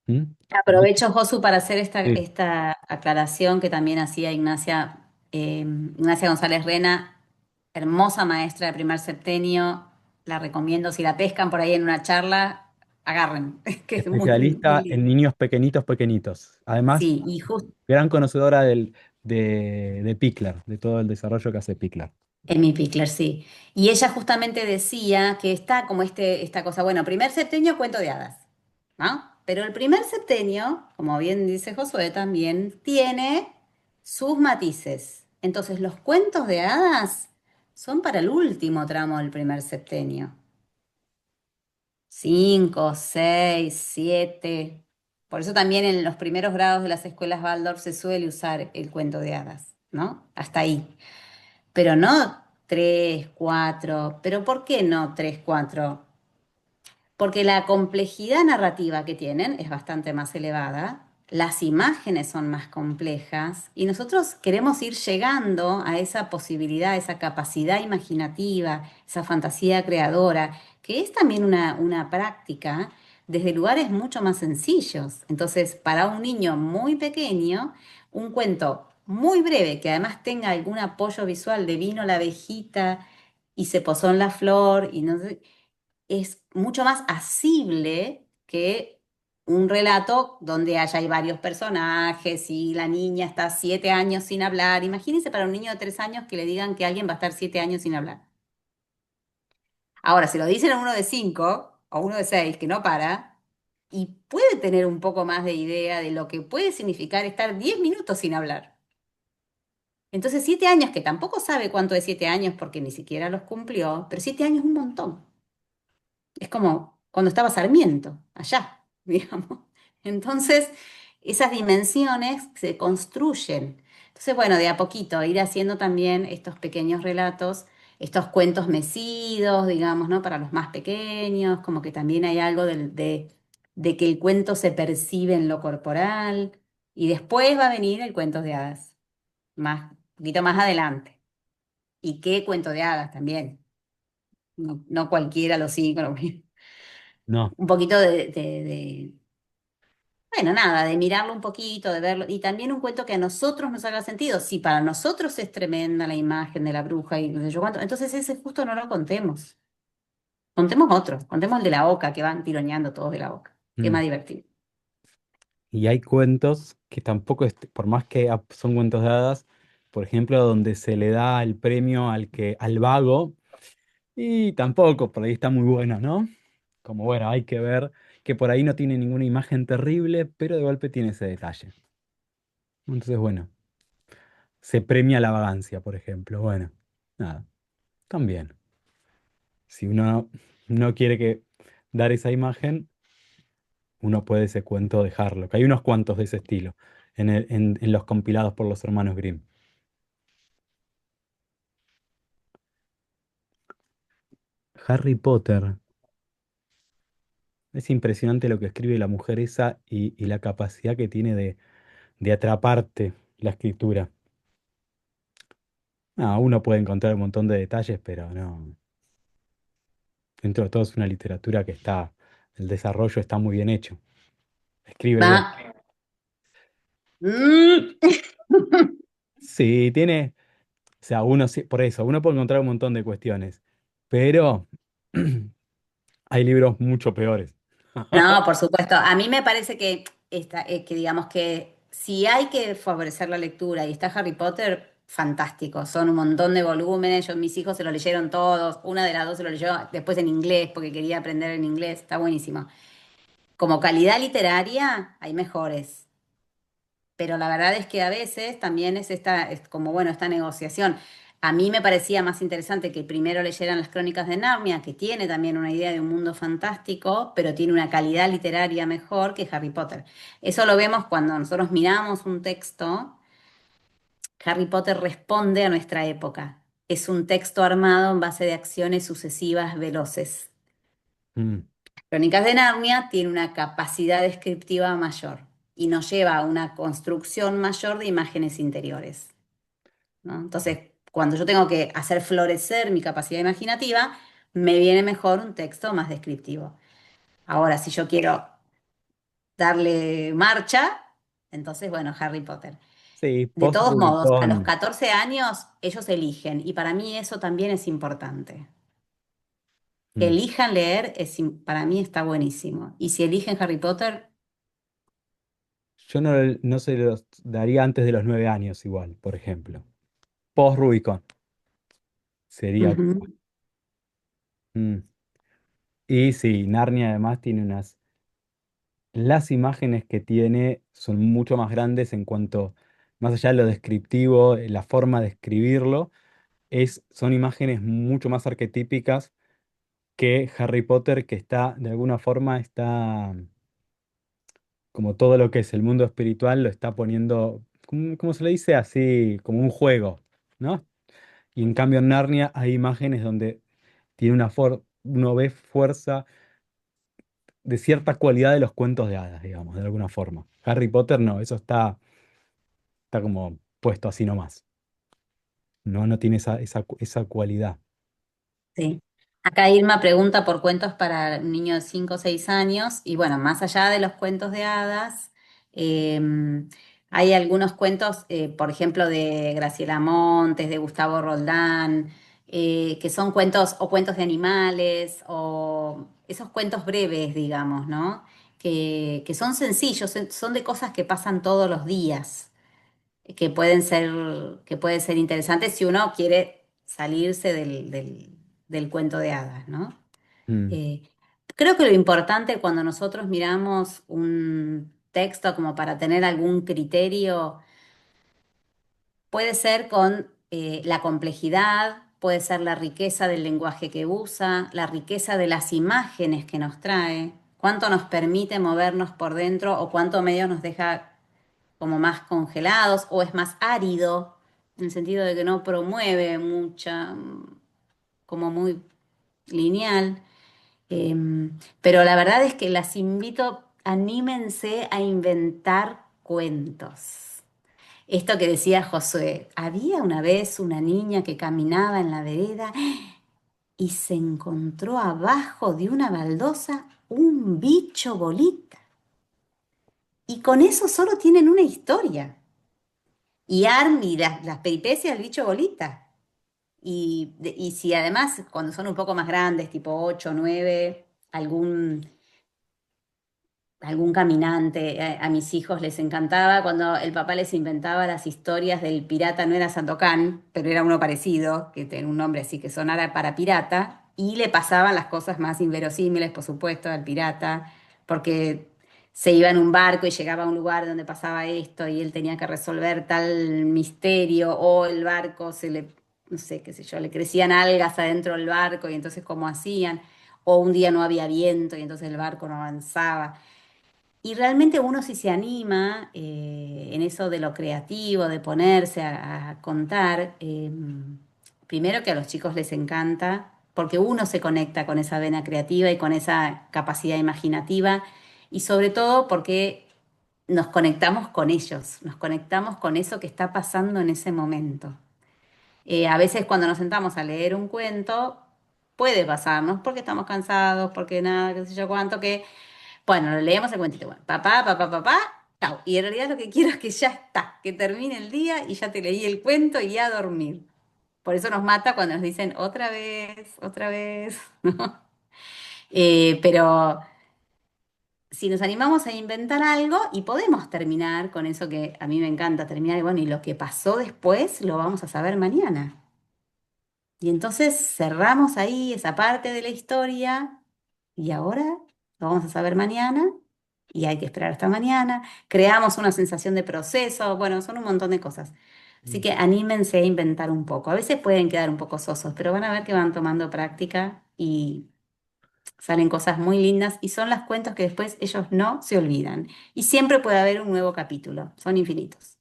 ¿Mm? Aprovecho, Josu, para hacer Sí. esta aclaración que también hacía Ignacia González Rena, hermosa maestra de primer septenio. La recomiendo, si la pescan por ahí en una charla, agarren, que es muy, muy Especialista en linda. niños pequeñitos, pequeñitos. Además, Sí, y justo gran conocedora de Pickler, de todo el desarrollo que hace Pickler. Amy Pickler, sí. Y ella justamente decía que está como esta cosa, bueno, primer septenio, cuento de hadas, ¿no? Pero el primer septenio, como bien dice Josué, también tiene sus matices. Entonces, los cuentos de hadas son para el último tramo del primer septenio. 5, 6, 7. Por eso también en los primeros grados de las escuelas Waldorf se suele usar el cuento de hadas, ¿no? Hasta ahí. Pero no 3, 4. ¿Pero por qué no 3, 4? Porque la complejidad narrativa que tienen es bastante más elevada, las imágenes son más complejas y nosotros queremos ir llegando a esa posibilidad, esa capacidad imaginativa, esa fantasía creadora, que es también una práctica desde lugares mucho más sencillos. Entonces, para un niño muy pequeño, un cuento muy breve que además tenga algún apoyo visual de vino la abejita y se posó en la flor y no sé, es mucho más asible que un relato donde hay varios personajes y la niña está 7 años sin hablar. Imagínense para un niño de 3 años que le digan que alguien va a estar 7 años sin hablar. Ahora, si lo dicen a uno de 5 o uno de 6 que no para y puede tener un poco más de idea de lo que puede significar estar 10 minutos sin hablar. Entonces, 7 años, que tampoco sabe cuánto es 7 años porque ni siquiera los cumplió, pero 7 años es un montón. Es como cuando estaba Sarmiento, allá, digamos. Entonces, esas dimensiones se construyen. Entonces, bueno, de a poquito, ir haciendo también estos pequeños relatos, estos cuentos mecidos, digamos, ¿no? Para los más pequeños, como que también hay algo de que el cuento se percibe en lo corporal. Y después va a venir el cuento de hadas, un poquito más adelante. ¿Y qué cuento de hadas también? No, no cualquiera los 5, No, un poquito bueno, nada, de mirarlo un poquito, de verlo, y también un cuento que a nosotros nos haga sentido. Si para nosotros es tremenda la imagen de la bruja y no sé yo cuánto, entonces ese justo no lo contemos. Contemos otro, contemos el de la oca, que van tironeando todos de la oca, que es mm. más divertido. Y hay cuentos que tampoco, por más que son cuentos de hadas, por ejemplo, donde se le da el premio al vago, y tampoco, por ahí está muy bueno, ¿no? Como bueno, hay que ver que por ahí no tiene ninguna imagen terrible, pero de golpe tiene ese detalle. Entonces, bueno, se premia la vagancia, por ejemplo. Bueno, nada, también. Si uno no quiere dar esa imagen, uno puede ese cuento dejarlo. Que hay unos cuantos de ese estilo en los compilados por los hermanos Grimm. Harry Potter. Es impresionante lo que escribe la mujer esa y la capacidad que tiene de atraparte la escritura. No, uno puede encontrar un montón de detalles, pero no. Dentro de todo es una literatura el desarrollo está muy bien hecho. Escribe Va. bien. Mm. Sí, o sea, por eso, uno puede encontrar un montón de cuestiones, pero hay libros mucho peores. No, por supuesto. A mí me parece que digamos que si hay que favorecer la lectura y está Harry Potter, fantástico. Son un montón de volúmenes. Mis hijos se lo leyeron todos. Una de las dos se lo leyó después en inglés porque quería aprender en inglés. Está buenísimo. Como calidad literaria, hay mejores. Pero la verdad es que a veces también es como, bueno, esta negociación. A mí me parecía más interesante que primero leyeran las Crónicas de Narnia, que tiene también una idea de un mundo fantástico, pero tiene una calidad literaria mejor que Harry Potter. Eso lo vemos cuando nosotros miramos un texto. Harry Potter responde a nuestra época. Es un texto armado en base de acciones sucesivas veloces. Mm, Crónicas de Narnia tiene una capacidad descriptiva mayor y nos lleva a una construcción mayor de imágenes interiores, ¿no? Entonces, cuando yo tengo que hacer florecer mi capacidad imaginativa, me viene mejor un texto más descriptivo. Ahora, si yo quiero darle marcha, entonces, bueno, Harry Potter. sí, De todos modos, a los post-Rubicon. 14 años ellos eligen y para mí eso también es importante. Que Mm. elijan leer para mí está buenísimo. Y si eligen Harry Potter, Yo no se los daría antes de los 9 años igual, por ejemplo. Post-Rubicon sería... ujú, Mm. Y sí, Narnia además tiene unas... Las imágenes que tiene son mucho más grandes en cuanto, más allá de lo descriptivo, la forma de escribirlo, son imágenes mucho más arquetípicas que Harry Potter, que está, de alguna forma, está como todo lo que es el mundo espiritual, lo está poniendo, como se le dice así, como un juego, ¿no? Y en cambio en Narnia hay imágenes donde tiene uno ve fuerza de cierta cualidad de los cuentos de hadas, digamos, de alguna forma. Harry Potter no, eso está como puesto así nomás. No, no tiene esa cualidad. sí. Acá Irma pregunta por cuentos para un niño de 5 o 6 años. Y bueno, más allá de los cuentos de hadas, eh, hay algunos cuentos, por ejemplo, de Graciela Montes, de Gustavo Roldán, que son cuentos o cuentos de animales o esos cuentos breves, digamos, ¿no? Que son sencillos, son de cosas que pasan todos los días que que pueden ser interesantes si uno quiere salirse del cuento de hadas, ¿no? Mm, Eh, Creo que lo importante cuando nosotros miramos un texto como para tener algún criterio puede ser con la complejidad, puede ser la riqueza del lenguaje que usa, la riqueza de las imágenes que nos trae, cuánto nos permite movernos por dentro o cuánto medio nos deja como más congelados o es más árido, en el sentido de que no promueve mucha, como muy lineal. Pero la verdad es que las invito, anímense a inventar cuentos. Esto que decía Josué, había una vez una niña que caminaba en la vereda y se encontró abajo de una baldosa un bicho bolita. Y con eso solo tienen una historia. Y Army, las peripecias del bicho bolita. Y si además, cuando son un poco más grandes, tipo 8 9 algún caminante, a mis hijos les encantaba cuando el papá les inventaba las historias del pirata, no era Sandokan, pero era uno parecido, que tenía un nombre así que sonara para pirata, y le pasaban las cosas más inverosímiles, por supuesto, al pirata, porque se iba en un barco y llegaba a un lugar donde pasaba esto y él tenía que resolver tal misterio, o el barco no sé, qué sé yo, le crecían algas adentro del barco y entonces cómo hacían, o un día no había viento y entonces el barco no avanzaba. Y realmente uno si se anima en eso de lo creativo, de ponerse a contar, primero que a los chicos les encanta, porque uno se conecta con esa vena creativa y con esa capacidad imaginativa, y sobre todo porque nos conectamos con ellos, nos conectamos con eso que está pasando en ese momento. A veces cuando nos sentamos a leer un cuento, puede pasarnos porque estamos cansados, porque nada, qué sé yo cuánto, que bueno, lo leemos el cuentito. Bueno, papá, papá, papá, chau. Y en realidad lo que quiero es que ya está, que termine el día y ya te leí el cuento y a dormir. Por eso nos mata cuando nos dicen otra vez, ¿no? Pero si nos animamos a inventar algo y podemos terminar con eso que a mí me encanta terminar, y bueno, y lo que pasó después lo vamos a saber mañana. Y entonces cerramos ahí esa parte de la historia y ahora lo vamos a saber mañana y hay que esperar hasta mañana. Creamos una sensación de proceso, bueno, son un montón de cosas. Así Mm. que anímense a inventar un poco. A veces pueden quedar un poco sosos, pero van a ver que van tomando práctica y salen cosas muy lindas y son los cuentos que después ellos no se olvidan. Y siempre puede haber un nuevo capítulo, son infinitos.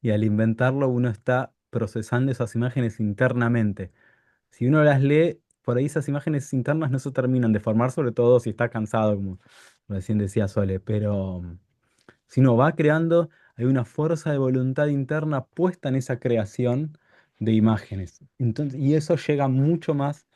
Y al inventarlo uno está procesando esas imágenes internamente. Si uno las lee, por ahí esas imágenes internas no se terminan de formar, sobre todo si está cansado, como recién decía Sole, pero si uno va creando, hay una fuerza de voluntad interna puesta en esa creación de imágenes. Entonces, y eso llega mucho más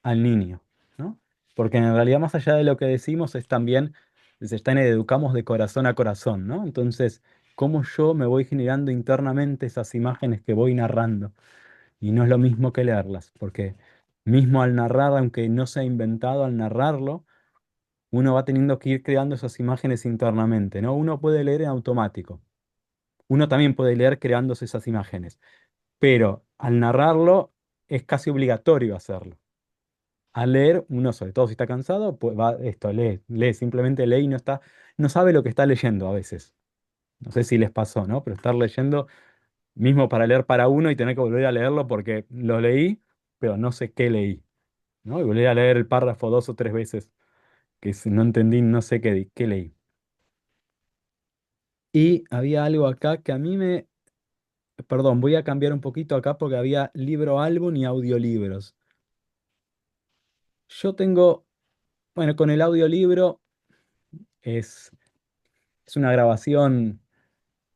al niño, ¿no? Porque en realidad más allá de lo que decimos es también, se está en educamos de corazón a corazón, ¿no? Entonces, cómo yo me voy generando internamente esas imágenes que voy narrando. Y no es lo mismo que leerlas, porque mismo al narrar, aunque no sea inventado, al narrarlo, uno va teniendo que ir creando esas imágenes internamente, ¿no? Uno puede leer en automático, uno también puede leer creándose esas imágenes, pero al narrarlo es casi obligatorio hacerlo. Al leer, uno, sobre todo si está cansado, pues va esto, lee, simplemente lee y no está, no sabe lo que está leyendo a veces. No sé si les pasó, ¿no? Pero estar leyendo, mismo para leer para uno y tener que volver a leerlo porque lo leí, pero no sé qué leí, ¿no? Y volver a leer el párrafo 2 o 3 veces, que no entendí, no sé qué leí. Y había algo acá que a mí perdón, voy a cambiar un poquito acá porque había libro álbum y audiolibros. Yo tengo, bueno, con el audiolibro es, es una grabación.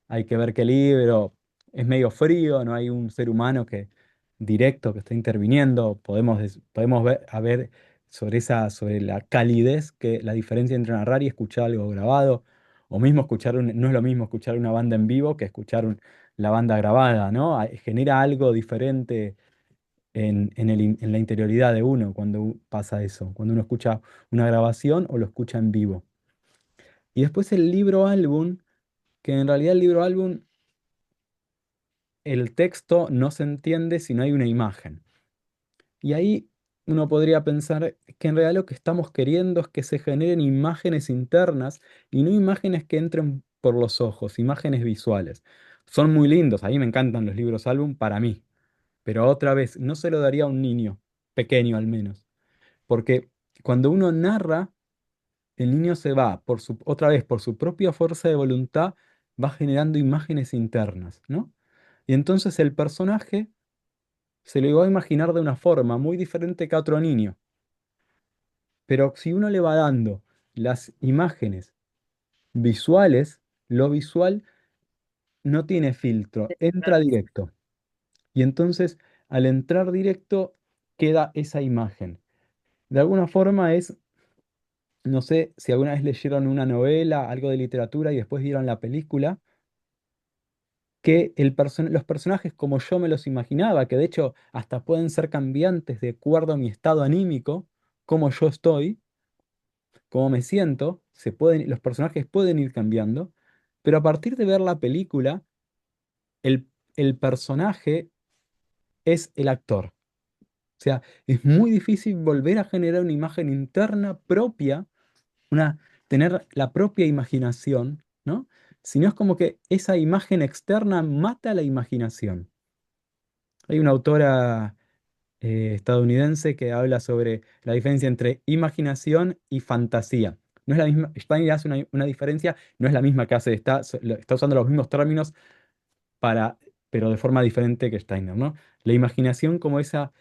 Hay que ver qué libro, es medio frío, no hay un ser humano directo que esté interviniendo. Podemos ver, a ver sobre la calidez, la diferencia entre narrar y escuchar algo grabado, o mismo no es lo mismo escuchar una banda en vivo que escuchar la banda grabada, ¿no? Genera algo diferente en la interioridad de uno cuando pasa eso, cuando uno escucha una grabación o lo escucha en vivo. Y después el libro álbum, que en realidad el libro álbum el texto no se entiende si no hay una imagen. Y ahí uno podría pensar que en realidad lo que estamos queriendo es que se generen imágenes internas y no imágenes que entren por los ojos, imágenes visuales. Son muy lindos, a mí me encantan los libros álbum para mí, pero otra vez, no se lo daría a un niño, pequeño al menos, porque cuando uno narra, el niño se va otra vez por su propia fuerza de voluntad, va generando imágenes internas, ¿no? Y entonces el personaje se lo va a imaginar de una forma muy diferente que a otro niño. Pero si uno le va dando las imágenes visuales, lo visual no tiene filtro, entra directo. Y entonces, al entrar directo, queda esa imagen. De alguna forma no sé si alguna vez leyeron una novela, algo de literatura y después vieron la película, que los personajes como yo me los imaginaba, que de hecho hasta pueden ser cambiantes de acuerdo a mi estado anímico, como yo estoy, cómo me siento, los personajes pueden ir cambiando, pero a partir de ver la película, el, el personaje es el actor. O sea, es muy difícil volver a generar una imagen interna propia, tener la propia imaginación, ¿no? Si no es como que esa imagen externa mata la imaginación. Hay una autora estadounidense que habla sobre la diferencia entre imaginación y fantasía. No es la misma, Steiner hace una diferencia, no es la misma que hace, está usando los mismos términos para, pero de forma diferente que Steiner, ¿no? La imaginación como esas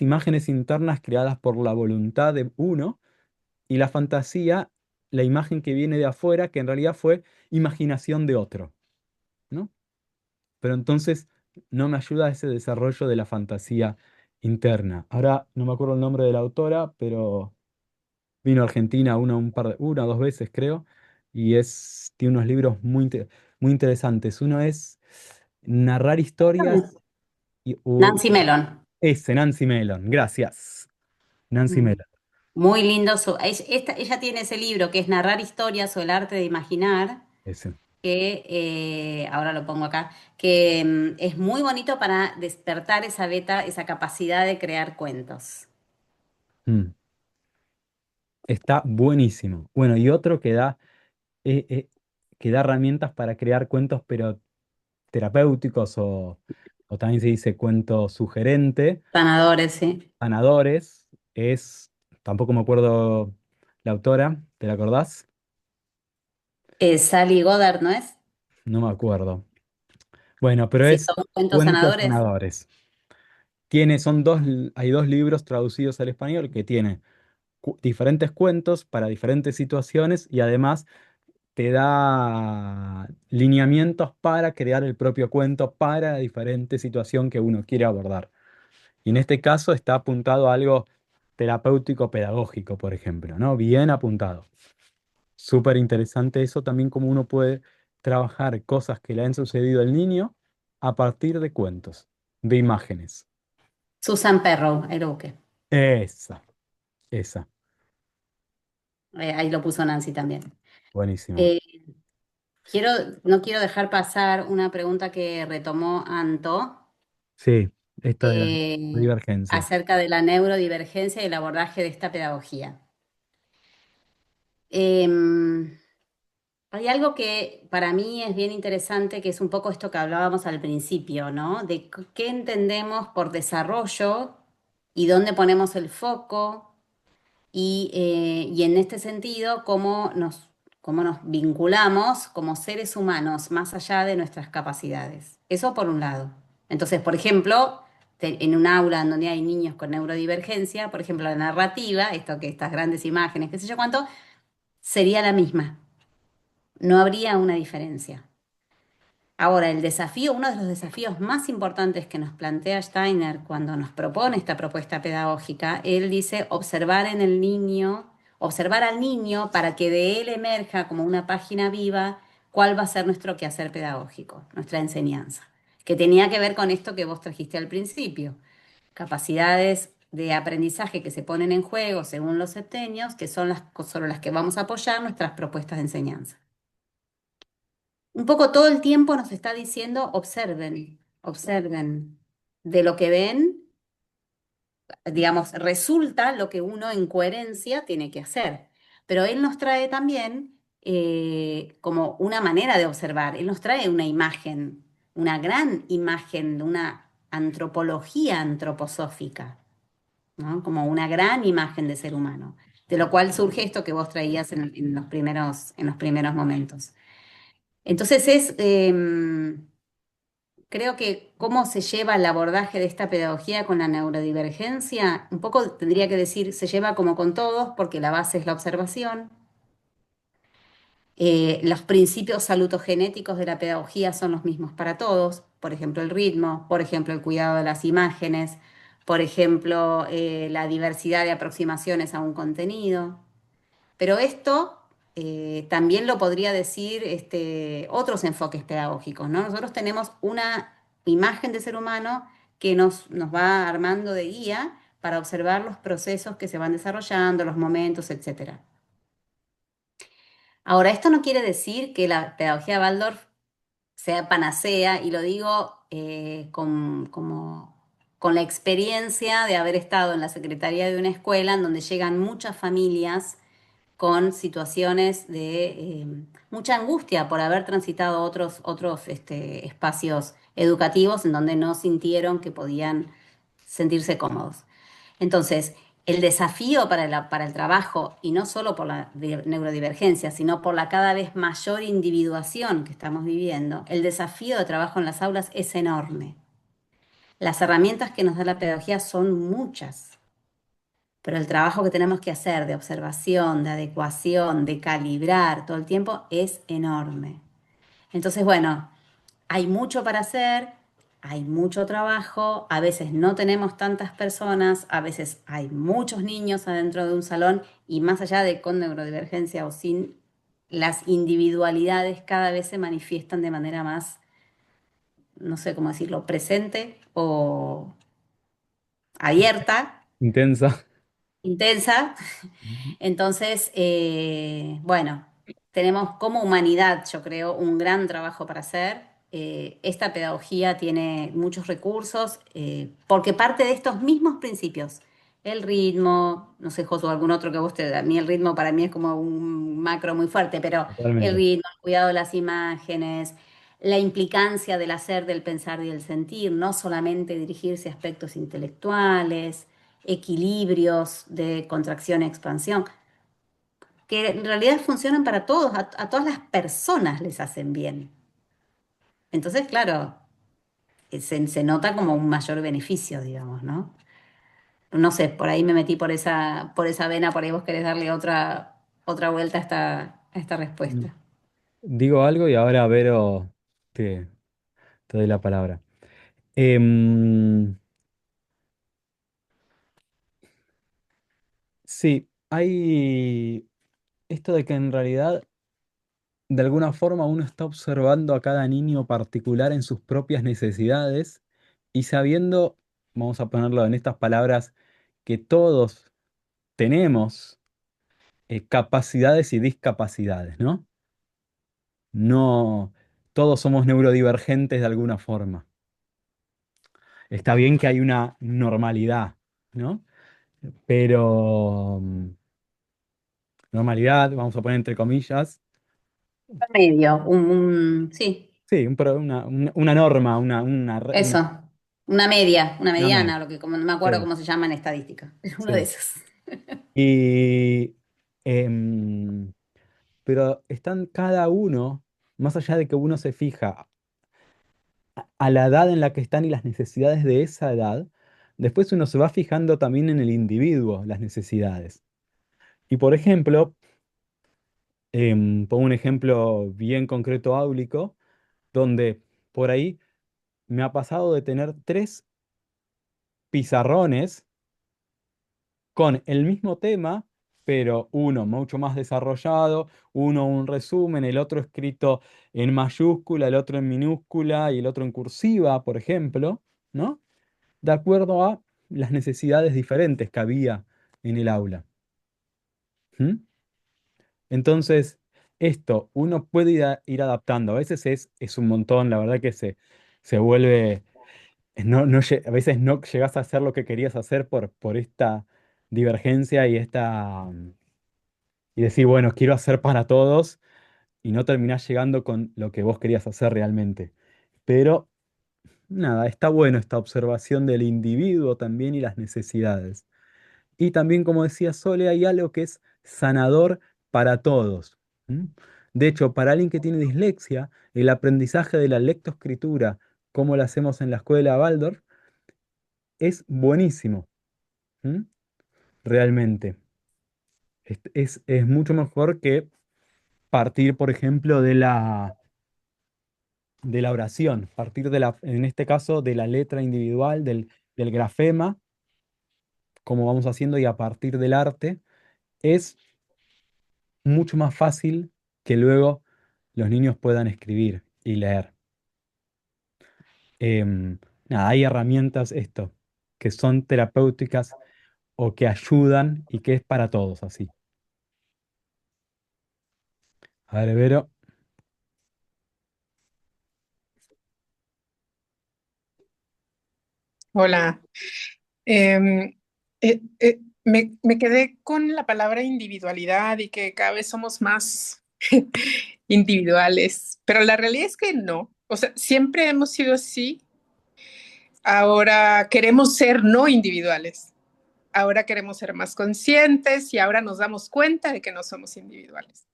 imágenes internas creadas por la voluntad de uno, y la fantasía, la imagen que viene de afuera, que en realidad fue imaginación de otro, ¿no? Pero entonces no me ayuda ese desarrollo de la fantasía interna. Ahora no me acuerdo el nombre de la autora, pero vino a Argentina una o dos veces, creo, y tiene unos libros muy interesantes. Uno es narrar historias Nancy Mellon. Nancy Mellon, gracias. Nancy Mm. Mellon. Muy lindo. Ella tiene ese libro que es Narrar historias o el arte de imaginar, Ese. que ahora lo pongo acá, que es muy bonito para despertar esa beta, esa capacidad de crear cuentos. Mm, Está buenísimo. Bueno, y otro eh, eh, que da herramientas para crear cuentos, pero terapéuticos o también se dice cuento sugerente, Sanadores, sí. sanadores, es, tampoco me acuerdo la autora, ¿te la acordás? Sally Goddard, ¿no es? No me acuerdo. Bueno, pero Sí, es son cuentos cuentos sanadores. sanadores. Hay dos libros traducidos al español que tienen diferentes cuentos para diferentes situaciones y además te da lineamientos para crear el propio cuento para la diferente situación que uno quiere abordar. Y en este caso está apuntado a algo terapéutico pedagógico, por ejemplo, ¿no? Bien apuntado. Súper interesante eso también, como uno puede trabajar cosas que le han sucedido al niño a partir de cuentos, de imágenes. Susan Perrow, Eruque. Esa, esa. Ahí lo puso Nancy también. Buenísimo. Eh, quiero, no quiero dejar pasar una pregunta que retomó Anto, Sí, esta de la eh, divergencia. acerca de la neurodivergencia y el abordaje de esta pedagogía. Em, Hay algo que para mí es bien interesante, que es un poco esto que hablábamos al principio, ¿no? De qué entendemos por desarrollo y dónde ponemos el foco y en este sentido, cómo nos vinculamos como seres humanos más allá de nuestras capacidades. Eso por un lado. Entonces, por ejemplo, en un aula en donde hay niños con neurodivergencia, por ejemplo, la narrativa, esto que estas grandes imágenes, qué sé yo cuánto, sería la misma. No habría una diferencia. Ahora, el desafío, uno de los desafíos más importantes que nos plantea Steiner cuando nos propone esta propuesta pedagógica, él dice observar en el niño, observar al niño para que de él emerja como una página viva cuál va a ser nuestro quehacer pedagógico, nuestra enseñanza, que tenía que ver con esto que vos trajiste al principio, capacidades de aprendizaje que se ponen en juego según los septenios, que son sobre las que vamos a apoyar nuestras propuestas de enseñanza. Un poco todo el tiempo nos está diciendo, observen, observen. De lo que ven, digamos, resulta lo que uno en coherencia tiene que hacer. Pero él nos trae también como una manera de observar. Él nos trae una imagen, una gran imagen de una antropología antroposófica, ¿no? Como una gran imagen de ser humano. De lo cual surge esto que vos traías en los primeros momentos. Entonces creo que cómo se lleva el abordaje de esta pedagogía con la neurodivergencia, un poco tendría que decir, se lleva como con todos, porque la base es la observación. Los principios salutogenéticos de la pedagogía son los mismos para todos, por ejemplo, el ritmo, por ejemplo, el cuidado de las imágenes, por ejemplo, la diversidad de aproximaciones a un contenido. Pero esto también lo podría decir otros enfoques pedagógicos, ¿no? Nosotros tenemos una imagen de ser humano que nos va armando de guía para observar los procesos que se van desarrollando, los momentos, etcétera. Ahora, esto no quiere decir que la pedagogía Waldorf sea panacea, y lo digo con la experiencia de haber estado en la secretaría de una escuela en donde llegan muchas familias con situaciones de mucha angustia por haber transitado otros espacios educativos en donde no sintieron que podían sentirse cómodos. Entonces, el desafío para el trabajo, y no solo por la neurodivergencia, sino por la cada vez mayor individuación que estamos viviendo, el desafío de trabajo en las aulas es enorme. Las herramientas que nos da la pedagogía son muchas, pero el trabajo que tenemos que hacer de observación, de adecuación, de calibrar todo el tiempo es enorme. Entonces, bueno, hay mucho para hacer, hay mucho trabajo, a veces no tenemos tantas personas, a veces hay muchos niños adentro de un salón y más allá de con neurodivergencia o sin, las individualidades cada vez se manifiestan de manera más, no sé cómo decirlo, presente o abierta. Intensa. intensa. Ujú. Entonces, bueno, tenemos como humanidad, yo creo, un gran trabajo para hacer. Esta pedagogía tiene muchos recursos porque parte de estos mismos principios. El ritmo, no sé, Josu, algún otro que a mí el ritmo para mí es como un macro muy fuerte, pero el Totalmente. ritmo, el cuidado de las imágenes, la implicancia del hacer, del pensar y del sentir, no solamente dirigirse a aspectos intelectuales, equilibrios de contracción y expansión, que en realidad funcionan para todos, a todas las personas les hacen bien. Entonces, claro, se nota como un mayor beneficio, digamos, ¿no? No sé, por ahí me metí por esa vena, por ahí vos querés darle otra vuelta a esta Mm. respuesta. Digo algo y ahora Vero te, te doy la palabra. Em, sí, hay esto de que en realidad de alguna forma uno está observando a cada niño particular en sus propias necesidades y sabiendo, vamos a ponerlo en estas palabras, que todos tenemos capacidades y discapacidades, ¿no? No, todos somos neurodivergentes de alguna forma. Está bien que hay una normalidad, ¿no? Pero normalidad, vamos a poner entre comillas, Medio, sí, sí, una norma, eso. Una una media. mediana, lo que como, no me acuerdo Sí, cómo se llama en estadística. Es uno de sí. esos. Y, em, pero están cada uno, más allá de que uno se fija a la edad en la que están y las necesidades de esa edad, después uno se va fijando también en el individuo, las necesidades. Y por ejemplo, pongo un ejemplo bien concreto áulico, donde por ahí me ha pasado de tener tres pizarrones con el mismo tema, pero uno mucho más desarrollado, uno un resumen, el otro escrito en mayúscula, el otro en minúscula y el otro en cursiva, por ejemplo, ¿no? De acuerdo a las necesidades diferentes que había en el aula. ¿Mm? Entonces, esto uno puede ir adaptando. A veces es un montón, la verdad que se vuelve, a veces no llegas a hacer lo que querías hacer por esta divergencia y y decir, bueno, quiero hacer para todos y no terminás llegando con lo que vos querías hacer realmente. Pero nada, está bueno esta observación del individuo también y las necesidades. Y también, como decía Sole, hay algo que es sanador para todos. ¿M? De hecho, para alguien que tiene dislexia, el aprendizaje de la lectoescritura, como lo hacemos en la escuela Waldorf, es buenísimo. ¿M? Realmente. Es mucho mejor que partir, por ejemplo, de la oración, partir en este caso, de la letra individual, del grafema, como vamos haciendo, y a partir del arte, es mucho más fácil que luego los niños puedan escribir y leer. Em, Nada, hay herramientas esto, que son terapéuticas o que ayudan y que es para todos así. A ver, Vero. Hola. Me quedé con la palabra individualidad y que cada vez somos más individuales, pero la realidad es que no. O sea, siempre hemos sido así. Ahora queremos ser no individuales. Ahora queremos ser más conscientes y ahora nos damos cuenta de que no somos individuales.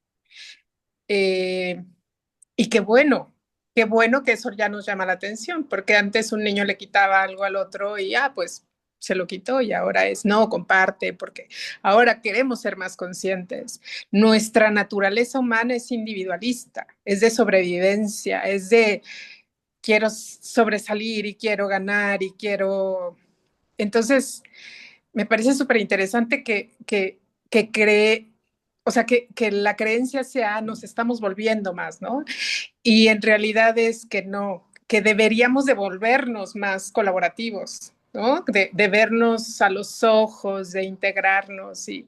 Eh, y qué bueno que eso ya nos llama la atención, porque antes un niño le quitaba algo al otro y pues se lo quitó y ahora es no, comparte, porque ahora queremos ser más conscientes. Nuestra naturaleza humana es individualista, es de sobrevivencia, es de quiero sobresalir y quiero ganar y quiero... Entonces, me parece súper interesante que cree, o sea, que la creencia sea nos estamos volviendo más, ¿no? Y en realidad es que no, que deberíamos de volvernos más colaborativos. ¿no? De vernos a los ojos, de integrarnos. Y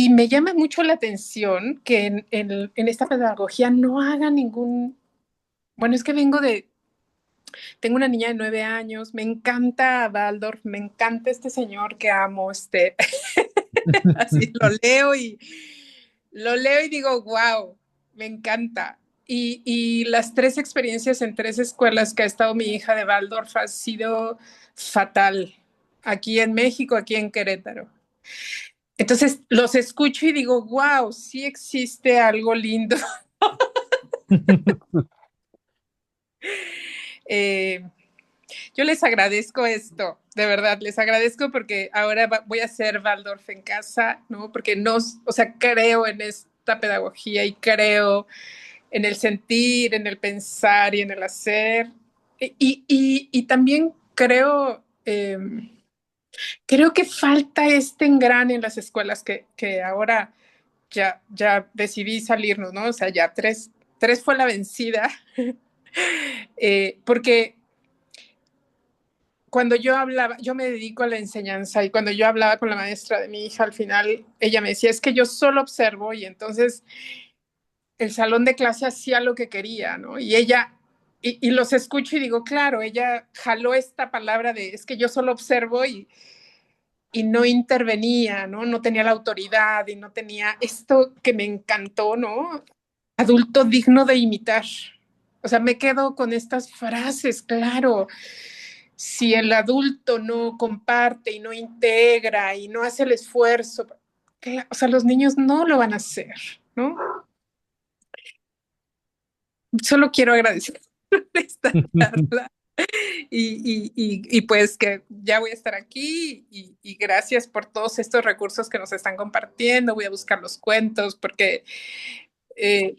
me llama mucho la atención que en esta pedagogía no haga ningún... Bueno, es que tengo una niña de 9 años, me encanta Waldorf, me encanta este señor que amo, así lo leo y digo, wow, me encanta. Y las 3 experiencias en 3 escuelas que ha estado mi hija de Waldorf ha sido fatal. Aquí en México, aquí en Querétaro. Entonces los escucho y digo, wow, sí existe algo lindo. eh, yo les agradezco esto, de verdad, les agradezco porque ahora voy a hacer Waldorf en casa, ¿no? Porque no, o sea, creo en esta pedagogía y creo en el sentir, en el pensar y en el hacer. Y también creo que falta este engrane en las escuelas que ahora ya decidí salirnos, ¿no? O sea, ya tres fue la vencida, porque cuando yo hablaba, yo me dedico a la enseñanza y cuando yo hablaba con la maestra de mi hija, al final ella me decía, es que yo solo observo y entonces el salón de clase hacía lo que quería, ¿no? Y ella, y los escucho y digo, claro, ella jaló esta palabra de, es que yo solo observo y no intervenía, ¿no? No tenía la autoridad y no tenía esto que me encantó, ¿no? Adulto digno de imitar. O sea, me quedo con estas frases, claro. Si el adulto no comparte y no integra y no hace el esfuerzo, o sea, los niños no lo van a hacer, ¿no? Solo quiero agradecer esta charla y pues que ya voy a estar aquí y gracias por todos estos recursos que nos están compartiendo. Voy a buscar los cuentos porque eh,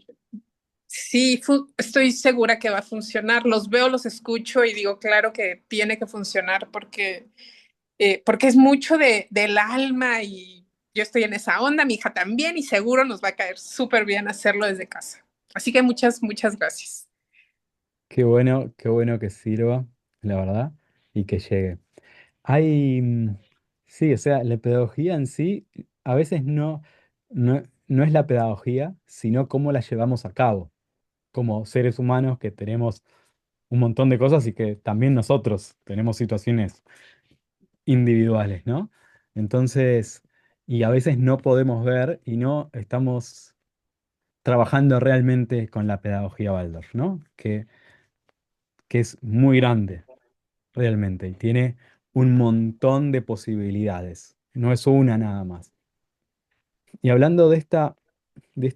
sí, estoy segura que va a funcionar. Los veo, los escucho y digo, claro que tiene que funcionar porque es mucho del alma y yo estoy en esa onda, mi hija también y seguro nos va a caer súper bien hacerlo desde casa. Así que muchas, muchas gracias. Qué bueno que sirva, la verdad, y que llegue. Sí, o sea, la pedagogía en sí a veces no es la pedagogía, sino cómo la llevamos a cabo, como seres humanos que tenemos un montón de cosas y que también nosotros tenemos situaciones individuales, ¿no? Entonces, y a veces no podemos ver y no estamos trabajando realmente con la pedagogía Waldorf, ¿no? Que es muy grande, realmente, y tiene un montón de posibilidades, no es una nada más. Y hablando de esta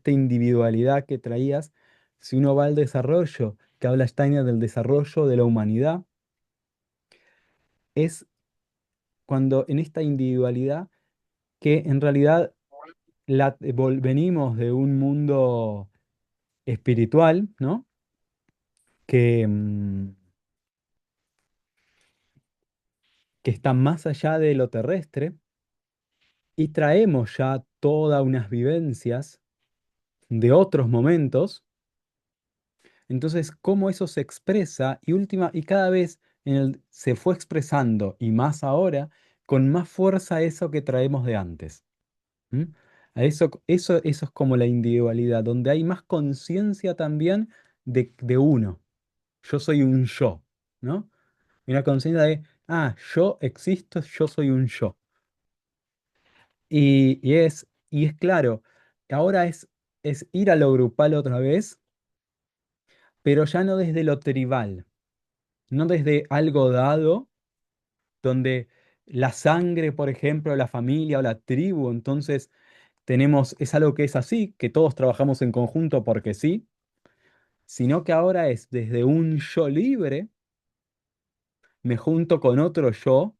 individualidad que traías, si uno va al desarrollo, que habla Steiner del desarrollo de la humanidad, es cuando en esta individualidad que en realidad venimos de un mundo espiritual, ¿no? Que, que está más allá de lo terrestre y traemos ya todas unas vivencias de otros momentos. Entonces, cómo eso se expresa y cada vez se fue expresando y más ahora con más fuerza eso que traemos de antes. ¿M? Eso es como la individualidad, donde hay más conciencia también de uno. Yo soy un yo, ¿no? Y una conciencia de, yo existo, yo soy un yo. Y es claro, ahora es ir a lo grupal otra vez, pero ya no desde lo tribal, no desde algo dado, donde la sangre, por ejemplo, la familia o la tribu, entonces es algo que es así, que todos trabajamos en conjunto porque sí, sino que ahora es desde un yo libre, me junto con otro yo,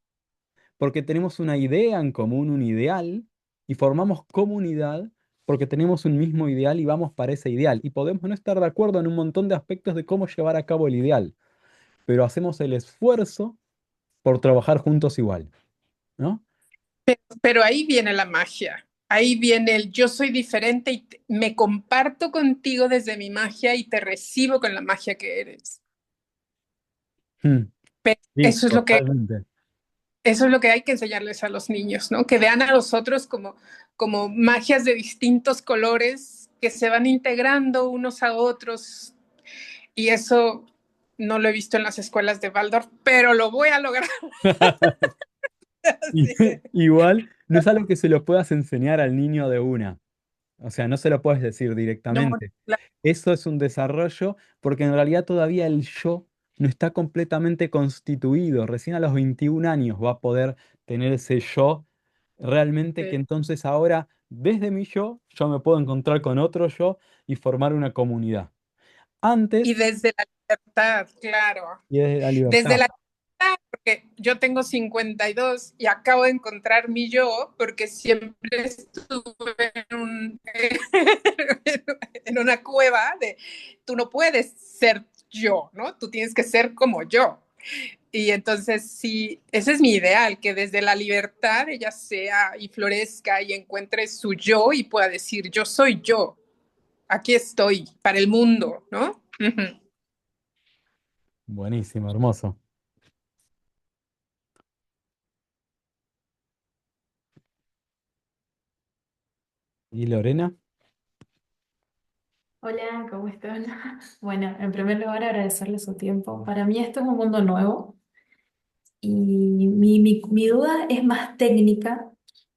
porque tenemos una idea en común, un ideal, y formamos comunidad porque tenemos un mismo ideal y vamos para ese ideal. Y podemos no estar de acuerdo en un montón de aspectos de cómo llevar a cabo el ideal, pero hacemos el esfuerzo por trabajar juntos igual, ¿no? Pero ahí viene la magia. Ahí viene el yo soy diferente y me comparto contigo desde mi magia y te recibo con la magia que eres. Hmm. Sí, Eso es lo que, totalmente. eso es lo que hay que enseñarles a los niños, ¿no? Que vean a los otros como magias de distintos colores que se van integrando unos a otros. Y eso no lo he visto en las escuelas de Waldorf, pero lo voy a lograr. Y- Sí. Igual no es algo que se lo puedas enseñar al niño de una. O sea, no se lo puedes decir No, directamente. la- Eso es un desarrollo porque en realidad todavía el yo no está completamente constituido. Recién a los 21 años va a poder tener ese yo realmente que entonces ahora, desde mi yo me puedo encontrar con otro yo y formar una comunidad. y Antes, desde la libertad, claro. y desde la Desde libertad. la libertad, porque yo tengo 52 y acabo de encontrar mi yo, porque siempre estuve en una cueva de tú no puedes ser yo, ¿no? Tú tienes que ser como yo. Y entonces, sí, ese es mi ideal, que desde la libertad ella sea y florezca y encuentre su yo y pueda decir, yo soy yo, aquí estoy para el mundo, ¿no? Uh-huh. Buenísimo, hermoso. ¿Y Lorena? Hola, ¿cómo están? Bueno, en primer lugar agradecerle su tiempo. Para mí esto es un mundo nuevo y mi duda es más técnica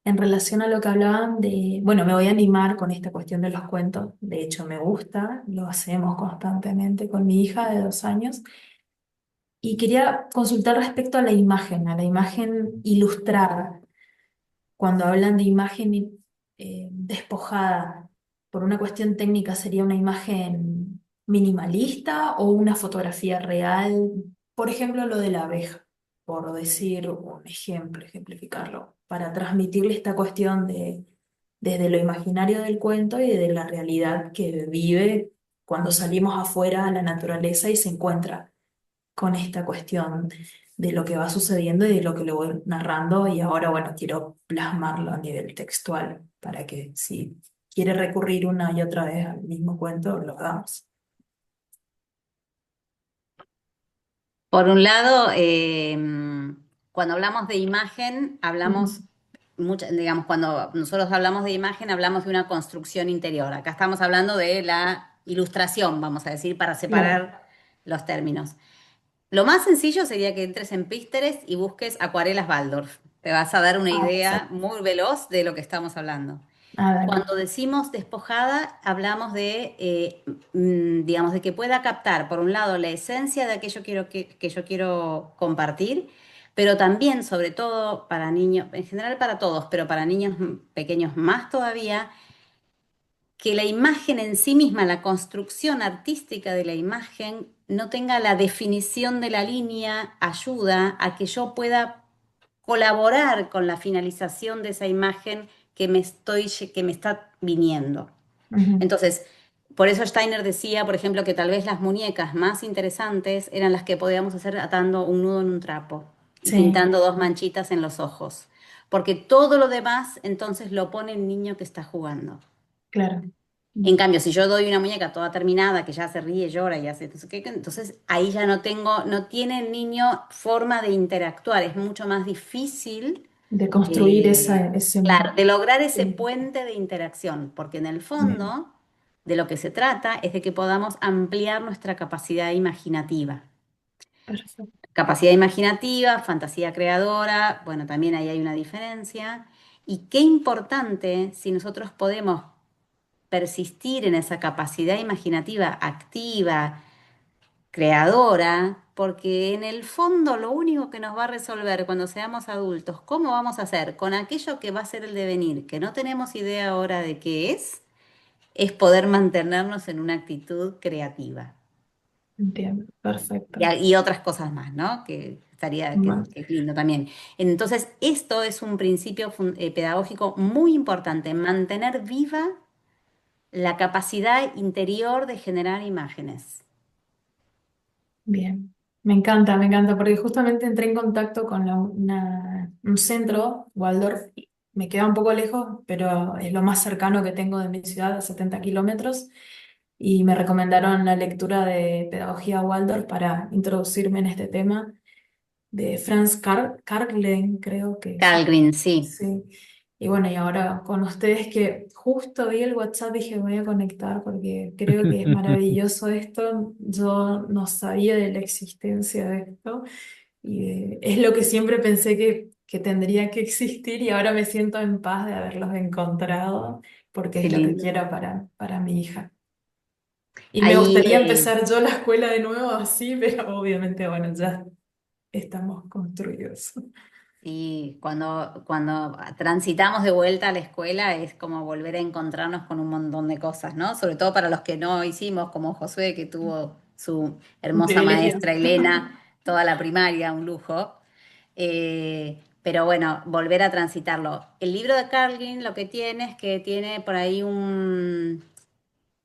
en relación a lo que hablaban de, bueno, me voy a animar con esta cuestión de los cuentos. De hecho, me gusta, lo hacemos constantemente con mi hija de 2 años. Y quería consultar respecto a la imagen ilustrada. Cuando hablan de imagen despojada, por una cuestión técnica, ¿sería una imagen minimalista o una fotografía real? Por ejemplo, lo de la abeja, por decir un ejemplo, ejemplificarlo, para transmitirle esta cuestión de desde lo imaginario del cuento y de la realidad que vive cuando salimos afuera a la naturaleza y se encuentra con esta cuestión de lo que va sucediendo y de lo que le voy narrando y ahora, bueno, quiero plasmarlo a nivel textual para que si quiere recurrir una y otra vez al mismo cuento, lo hagamos. Por un lado, cuando hablamos de imagen, Ujú. hablamos digamos, cuando nosotros hablamos de imagen, hablamos de una construcción interior. Acá estamos hablando de la ilustración, vamos a decir, para Claro. separar los términos. Lo más sencillo sería que entres en Pinterest y busques acuarelas Waldorf. Te vas a dar una Ah, idea perfecto. muy veloz de lo que estamos hablando. Ah, dale. Cuando decimos despojada, hablamos de, digamos, de que pueda captar, por un lado, la esencia de aquello que yo quiero compartir, pero también, sobre todo para niños, en general para todos, pero para niños pequeños más todavía, que la imagen en sí misma, la construcción artística de la imagen, no tenga la definición de la línea, ayuda a que yo pueda colaborar con la finalización de esa imagen que me está viniendo. Ujú. Entonces, por eso Steiner decía, por ejemplo, que tal vez las muñecas más interesantes eran las que podíamos hacer atando un nudo en un trapo y Sí, pintando dos manchitas en los ojos, porque todo lo demás entonces lo pone el niño que está jugando. claro. En cambio, si yo doy una muñeca toda terminada, que ya se ríe, llora y hace, entonces ahí ya no tiene el niño forma de interactuar, es mucho más difícil, De construir ese... claro, de lograr ese Sí, puente de interacción, porque en el bien, fondo de lo que se trata es de que podamos ampliar nuestra capacidad imaginativa. perfecto. Capacidad imaginativa, fantasía creadora, bueno, también ahí hay una diferencia. Y qué importante si nosotros podemos persistir en esa capacidad imaginativa activa, creadora, porque en el fondo lo único que nos va a resolver cuando seamos adultos, cómo vamos a hacer con aquello que va a ser el devenir, que no tenemos idea ahora de qué es poder mantenernos en una actitud creativa. Entiendo, perfecto. Y otras cosas más, ¿no? Que estaría, Bueno, que es lindo también. Entonces, esto es un principio pedagógico muy importante, mantener viva la capacidad interior de generar imágenes. bien, me encanta, porque justamente entré en contacto con un centro, Waldorf, me queda un poco lejos, pero es lo más cercano que tengo de mi ciudad, a 70 kilómetros, y me recomendaron la lectura de Pedagogía Waldorf para introducirme en este tema. de Franz Karglen, creo que sí. Calgrin, sí. Sí. Y bueno, y ahora con ustedes que justo vi el WhatsApp dije voy a conectar porque creo que es maravilloso esto. Yo no sabía de la existencia de esto y es lo que siempre pensé que tendría que existir y ahora me siento en paz de haberlos encontrado porque Qué es lo que lindo. quiero para mi hija. Y me Ahí, gustaría empezar yo la escuela de nuevo así, pero obviamente, bueno, ya estamos construidos. sí, cuando transitamos de vuelta a la escuela es como volver a encontrarnos con un montón de cosas, ¿no? Sobre todo para los que no hicimos, como Josué, que tuvo su Un hermosa privilegio. maestra Elena, toda la primaria, un lujo. Pero bueno, volver a transitarlo. El libro de Carlin lo que tiene es que tiene por ahí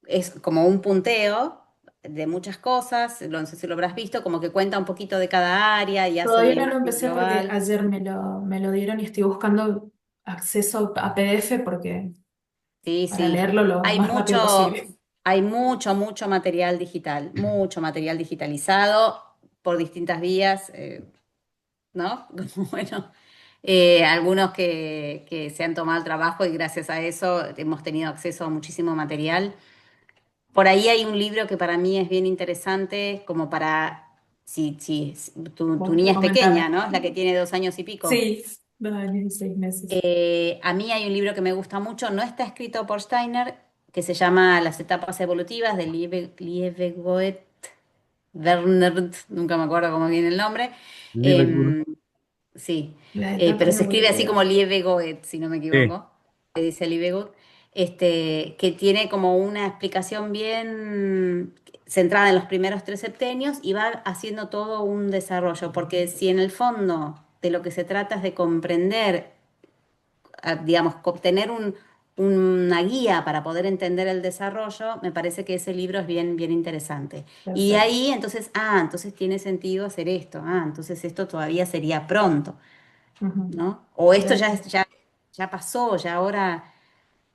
es como un punteo de muchas cosas, no sé si lo habrás visto, como que cuenta un poquito de cada área y hace una Todavía no lo imagen empecé porque global. ayer me lo dieron y estoy buscando acceso a PDF porque Sí, para sí. leerlo lo Hay más rápido mucho, posible. hay mucho material digital, mucho material digitalizado por distintas vías, ¿no? Como, bueno, algunos que se han tomado el trabajo y gracias a eso hemos tenido acceso a muchísimo material. Por ahí hay un libro que para mí es bien interesante, como para, si tu Vos niña es pequeña, comentame. ¿no? Es la que tiene 2 años y pico. Sí, 2 años y 6 meses. A mí hay un libro que me gusta mucho, no está escrito por Steiner, que se llama Las etapas evolutivas de Liebknecht, Werner, nunca me acuerdo cómo viene el nombre. Liverpool. Em, sí, Las etapas pero se escribe así como evolutivas. Liebknecht, si no me Sí. equivoco, que dice Liebknecht, que tiene como una explicación bien centrada en los primeros 3 septenios y va haciendo todo un desarrollo, porque si en el fondo de lo que se trata es de comprender digamos, obtener una guía para poder entender el desarrollo, me parece que ese libro es bien interesante. Y Perfecto. ahí entonces, entonces tiene sentido hacer esto, entonces esto todavía sería pronto, Ujú. ¿no? O esto Gracias. ya pasó, ya ahora,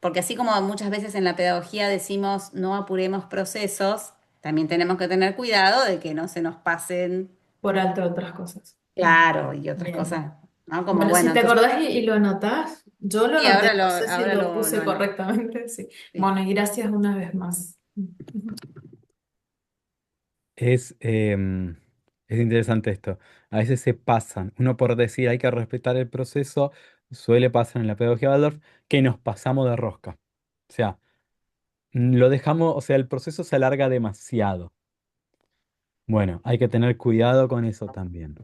porque así como muchas veces en la pedagogía decimos no apuremos procesos, también tenemos que tener cuidado de que no se nos pasen, Por alto otras cosas. claro, y otras Bien. cosas, ¿no? Como Bueno, bueno, si te entonces, acordás y lo anotás, yo lo sí, anoté, no sé si ahora lo lo puse anoto. correctamente. Sí. Sí. Bueno, y gracias una vez más. Ujú. Es, es interesante esto. A veces se pasan. Uno por decir hay que respetar el proceso, suele pasar en la pedagogía de Waldorf que nos pasamos de rosca. O sea, lo dejamos, o sea, el proceso se alarga demasiado. Bueno, hay que tener cuidado con eso también,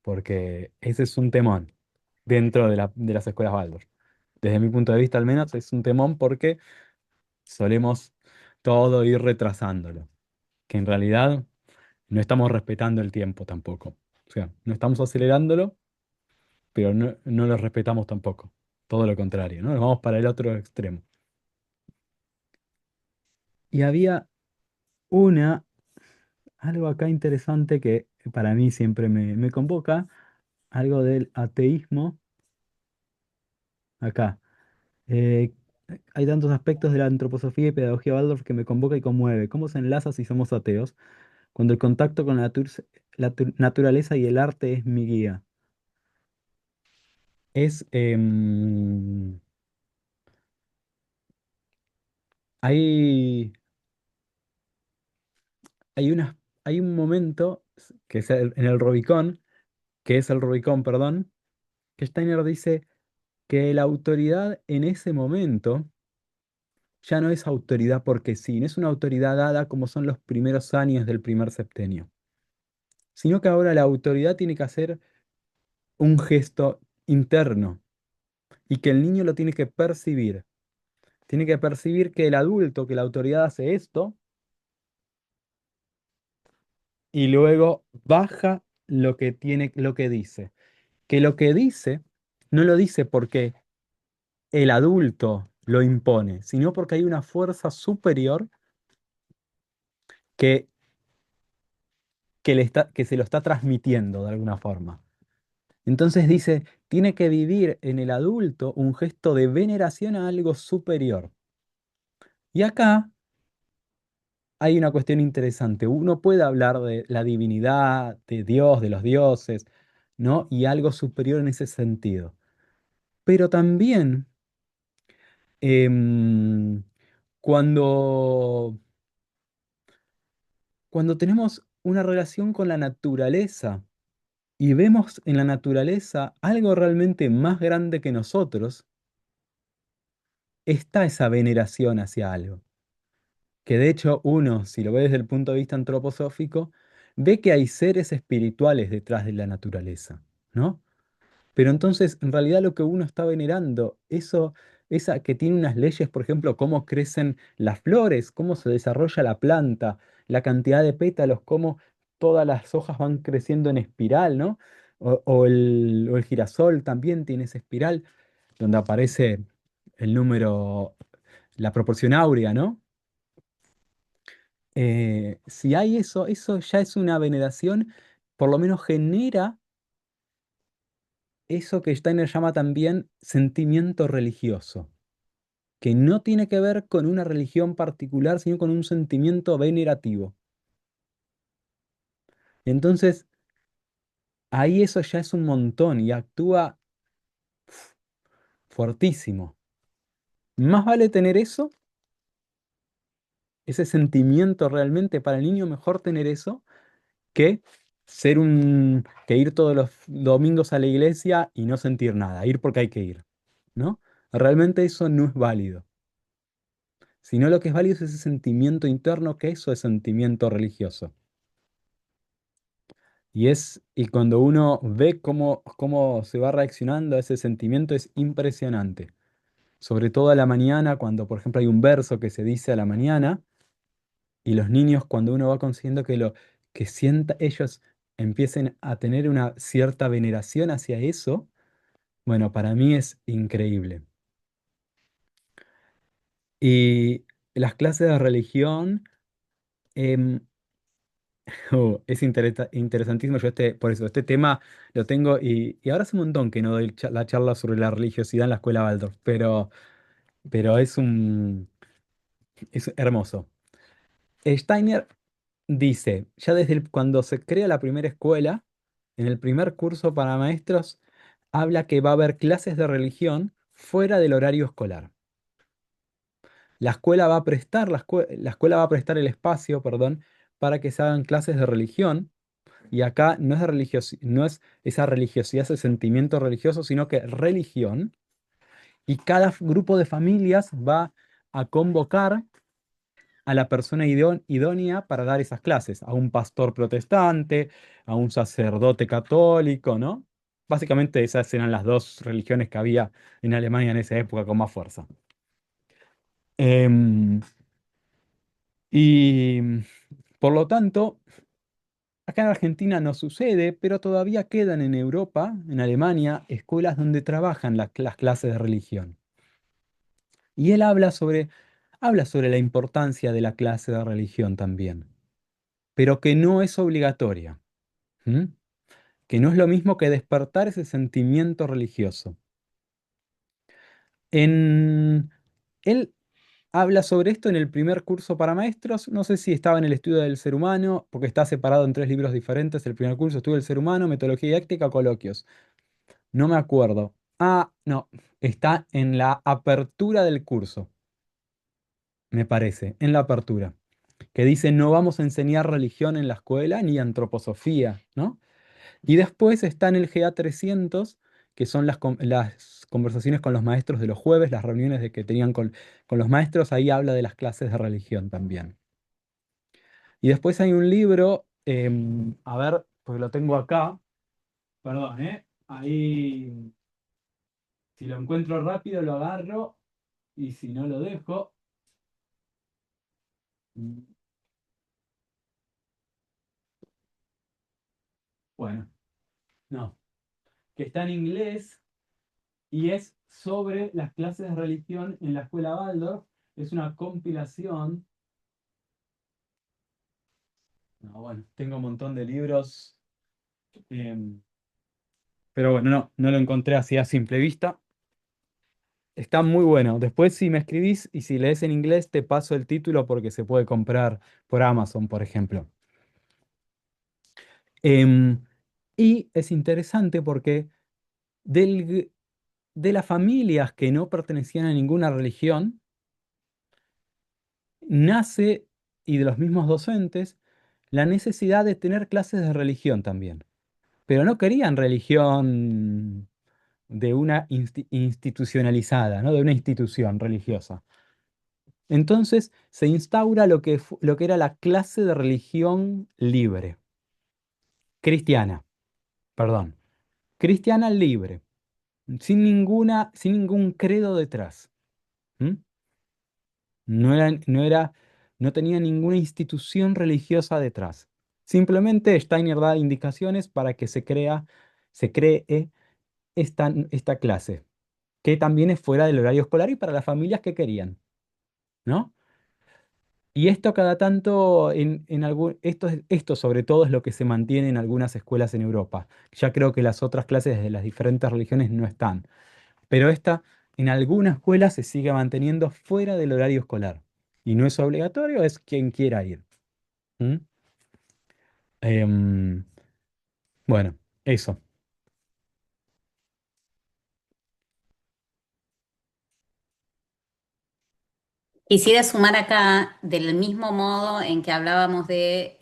porque ese es un temón dentro de las escuelas Waldorf. Desde mi punto de vista, al menos, es un temón porque solemos todo ir retrasándolo, que en realidad no estamos respetando el tiempo tampoco. O sea, no estamos acelerándolo, pero no lo respetamos tampoco. Todo lo contrario, ¿no? Nos vamos para el otro extremo. Y había una, algo acá interesante que para mí siempre me convoca, algo del ateísmo acá. Eh, Hay tantos aspectos de la antroposofía y pedagogía Waldorf que me convoca y conmueve. ¿Cómo se enlaza si somos ateos? Cuando el contacto con la naturaleza y el arte es mi guía. Es, hay, hay una, hay un momento que es en el Rubicón, que es el Rubicón, perdón, que Steiner dice que la autoridad en ese momento ya no es autoridad porque sí, no es una autoridad dada como son los primeros años del primer septenio, sino que ahora la autoridad tiene que hacer un gesto interno y que el niño lo tiene que percibir que el adulto, que la autoridad hace esto y luego baja lo que dice. Que lo que dice no lo dice porque el adulto lo impone, sino porque hay una fuerza superior que, que se lo está transmitiendo de alguna forma. Entonces dice, tiene que vivir en el adulto un gesto de veneración a algo superior. Y acá hay una cuestión interesante. Uno puede hablar de la divinidad, de Dios, de los dioses, ¿no? Y algo superior en ese sentido. Pero también em, cuando, cuando tenemos una relación con la naturaleza y vemos en la naturaleza algo realmente más grande que nosotros, está esa veneración hacia algo. Que de hecho uno, si lo ve desde el punto de vista antroposófico, ve que hay seres espirituales detrás de la naturaleza, ¿no? Pero entonces, en realidad lo que uno está venerando, eso, esa que tiene unas leyes, por ejemplo, cómo crecen las flores, cómo se desarrolla la planta, la cantidad de pétalos, cómo todas las hojas van creciendo en espiral, ¿no? O el girasol también tiene esa espiral, donde aparece el número, la proporción áurea, ¿no? Si hay eso, eso ya es una veneración, por lo menos genera eso que Steiner llama también sentimiento religioso, que no tiene que ver con una religión particular, sino con un sentimiento venerativo. Entonces, ahí eso ya es un montón y actúa fuertísimo. Más vale tener eso, ese sentimiento realmente para el niño, mejor tener eso que que ir todos los domingos a la iglesia y no sentir nada, ir porque hay que ir, ¿no? Realmente eso no es válido. Sino lo que es válido es ese sentimiento interno, que eso es sentimiento religioso. Y cuando uno ve cómo se va reaccionando a ese sentimiento es impresionante. Sobre todo a la mañana, cuando por ejemplo hay un verso que se dice a la mañana, y los niños cuando uno va consiguiendo que sienta ellos empiecen a tener una cierta veneración hacia eso, bueno, para mí es increíble. Y las clases de religión, em, es interesantísimo. Yo por eso, este tema lo tengo y ahora hace un montón que no doy la charla sobre la religiosidad en la escuela Waldorf, pero es hermoso. Steiner dice, ya desde cuando se crea la primera escuela, en el primer curso para maestros, habla que va a haber clases de religión fuera del horario escolar. La escuela va a prestar el espacio, perdón, para que se hagan clases de religión. Y acá no es esa religiosidad, ese sentimiento religioso, sino que religión. Y cada grupo de familias va a convocar a la persona idónea para dar esas clases, a un pastor protestante, a un sacerdote católico, ¿no? Básicamente esas eran las dos religiones que había en Alemania en esa época con más fuerza. Em, y por lo tanto, acá en Argentina no sucede, pero todavía quedan en Europa, en Alemania, escuelas donde trabajan las clases de religión. Y él habla sobre la importancia de la clase de religión también, pero que no es obligatoria, ¿m? Que no es lo mismo que despertar ese sentimiento religioso. En, él habla sobre esto en el primer curso para maestros, no sé si estaba en el estudio del ser humano, porque está separado en tres libros diferentes, el primer curso, estudio del ser humano, metodología didáctica, coloquios. No me acuerdo. Ah, no, está en la apertura del curso, me parece, en la apertura, que dice no vamos a enseñar religión en la escuela ni antroposofía, ¿no? Y después está en el GA 300, que son las conversaciones con los maestros de los jueves, las reuniones que tenían con los maestros, ahí habla de las clases de religión también. Y después hay un libro, a ver, pues lo tengo acá, perdón, ¿eh? Ahí, si lo encuentro rápido, lo agarro, y si no lo dejo. mm, Bueno, no, que está en inglés y es sobre las clases de religión en la escuela Waldorf. Es una compilación. No, bueno, tengo un montón de libros, em, pero bueno, no lo encontré así a simple vista. Está muy bueno. Después, si me escribís y si lees en inglés, te paso el título porque se puede comprar por Amazon, por ejemplo. Em, Y es interesante porque del, de las familias que no pertenecían a ninguna religión, nace, y de los mismos docentes, la necesidad de tener clases de religión también. Pero no querían religión de una institucionalizada, ¿no? De una institución religiosa. Entonces se instaura lo que era la clase de religión libre, cristiana, perdón, cristiana libre, sin ningún credo detrás. ¿M? No tenía ninguna institución religiosa detrás. Simplemente Steiner da indicaciones para que se cree esta clase, que también es fuera del horario escolar y para las familias que querían, ¿no? Y esto cada tanto, esto sobre todo es lo que se mantiene en algunas escuelas en Europa. Ya creo que las otras clases de las diferentes religiones no están. Pero esta en alguna escuela se sigue manteniendo fuera del horario escolar. Y no es obligatorio, es quien quiera ir. ¿Mm? Em, bueno, eso. Quisiera sumar acá, del mismo modo en que hablábamos de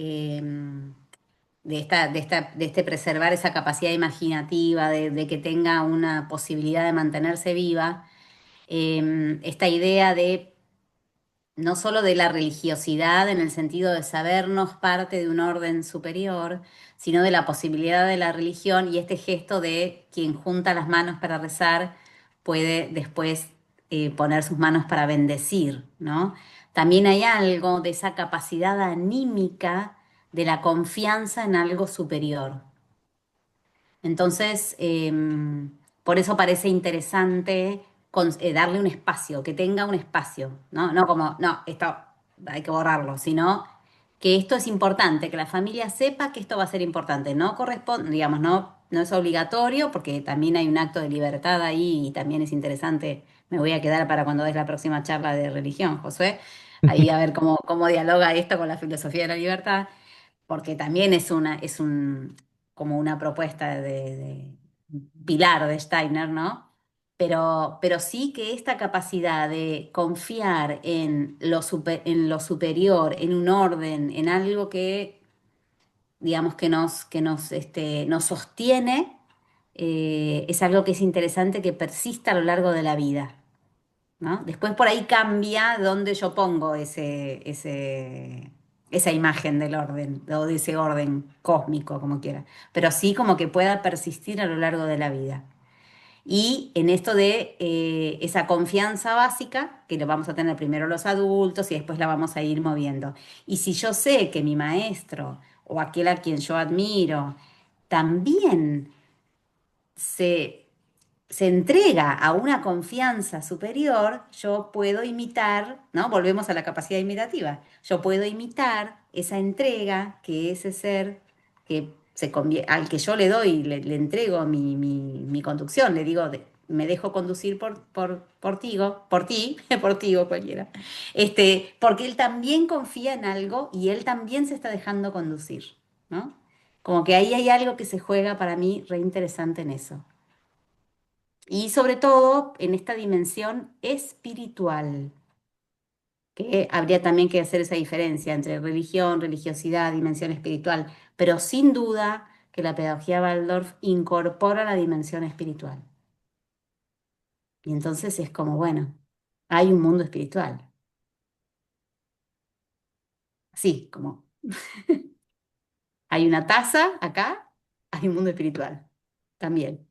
este preservar esa capacidad imaginativa, de que tenga una posibilidad de mantenerse viva, esta idea de no solo de la religiosidad en el sentido de sabernos parte de un orden superior, sino de la posibilidad de la religión y este gesto de quien junta las manos para rezar puede después poner sus manos para bendecir, ¿no? También hay algo de esa capacidad anímica de la confianza en algo superior. Entonces, por eso parece interesante darle un espacio, que tenga un espacio, ¿no? No como, no, esto hay que borrarlo, sino que esto es importante, que la familia sepa que esto va a ser importante. No corresponde, digamos, no es obligatorio, porque también hay un acto de libertad ahí y también es interesante. Me voy a quedar para cuando des la próxima charla de religión, Josué. Ahí a ver cómo dialoga esto con la filosofía de la libertad porque también como una propuesta de pilar de Steiner, ¿no? Pero sí que esta capacidad de confiar en lo superior, en un orden, en algo que, digamos, nos sostiene, es algo que es interesante que persista a lo largo de la vida. ¿No? Después por ahí cambia dónde yo pongo esa imagen del orden, o de ese orden cósmico, como quiera. Pero sí como que pueda persistir a lo largo de la vida. Y en esto de esa confianza básica, que lo vamos a tener primero los adultos y después la vamos a ir moviendo. Y si yo sé que mi maestro o aquel a quien yo admiro también se se entrega a una confianza superior, yo puedo imitar, ¿no? Volvemos a la capacidad imitativa. Yo puedo imitar esa entrega que ese ser al que yo le doy, le entrego mi conducción, le digo, me dejo conducir por ti, por ti o cualquiera. Porque él también confía en algo y él también se está dejando conducir, ¿no? Como que ahí hay algo que se juega para mí re interesante en eso. Y sobre todo en esta dimensión espiritual, que habría también que hacer esa diferencia entre religión, religiosidad, dimensión espiritual, pero sin duda que la pedagogía Waldorf incorpora la dimensión espiritual. Y entonces es como, bueno, hay un mundo espiritual. Así, como hay una taza acá, hay un mundo espiritual también.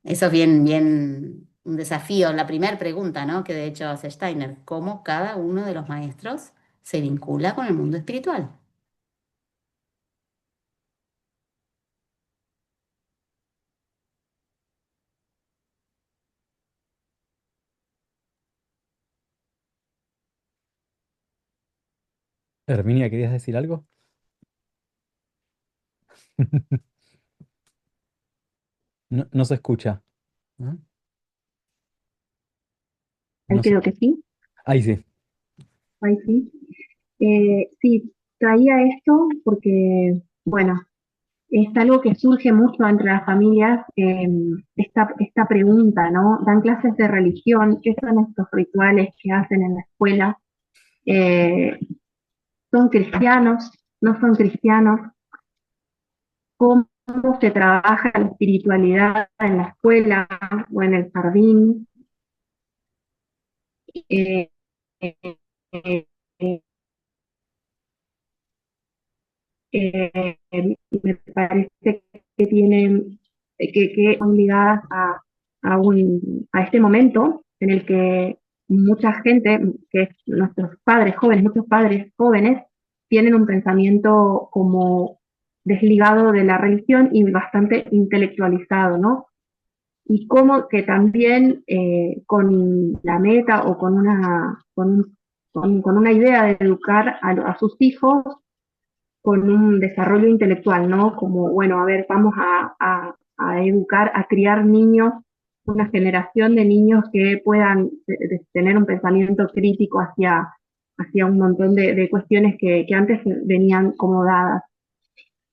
Eso es bien un desafío. La primera pregunta, ¿no? Que de hecho hace Steiner, ¿cómo cada uno de los maestros se vincula con el mundo espiritual? Herminia, ¿querías decir algo? No, no se escucha. ¿No? Ahí No se- creo que sí, Ahí sí. ahí sí. Sí, traía esto porque, bueno, es algo que surge mucho entre las familias, esta pregunta, ¿no? Dan clases de religión, ¿qué son estos rituales que hacen en la escuela? Eh, ¿Son cristianos? ¿No son cristianos? ¿Cómo se trabaja la espiritualidad en la escuela o en el jardín? Eh, eh, eh, eh, Me parece que tienen, que son ligadas a este momento en el que mucha gente, que es nuestros padres jóvenes, muchos padres jóvenes, tienen un pensamiento como desligado de la religión y bastante intelectualizado, ¿no? Y como que también con la meta o con una idea de educar a sus hijos con un desarrollo intelectual, ¿no? Como, bueno, a ver, vamos a educar, a criar niños, una generación de niños que puedan tener un pensamiento crítico hacia un montón de cuestiones que antes venían como dadas.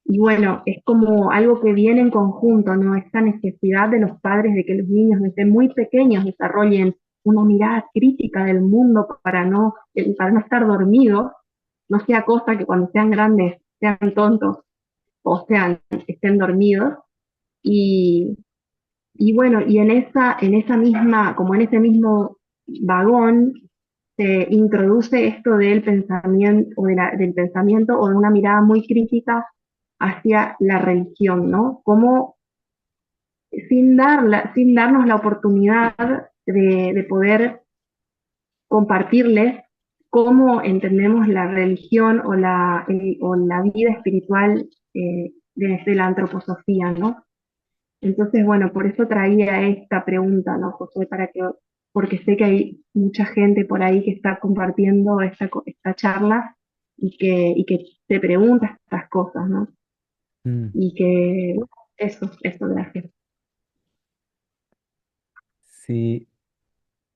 Y bueno, es como algo que viene en conjunto, ¿no? Esta necesidad de los padres de que los niños desde muy pequeños desarrollen una mirada crítica del mundo para no estar dormidos, no sea cosa que cuando sean grandes sean tontos o sean, estén dormidos. Y, y bueno, y en esa misma, como en ese mismo vagón, se introduce esto del pensamiento o del pensamiento o de una mirada muy crítica hacia la religión, ¿no? Como sin darnos la oportunidad de poder compartirles cómo entendemos la religión o la vida espiritual desde la antroposofía, ¿no? Entonces, bueno, por eso traía esta pregunta, ¿no, Josué? Porque sé que hay mucha gente por ahí que está compartiendo esta charla y que se pregunta estas cosas, ¿no? Mm. Y que eso, gracias. Si,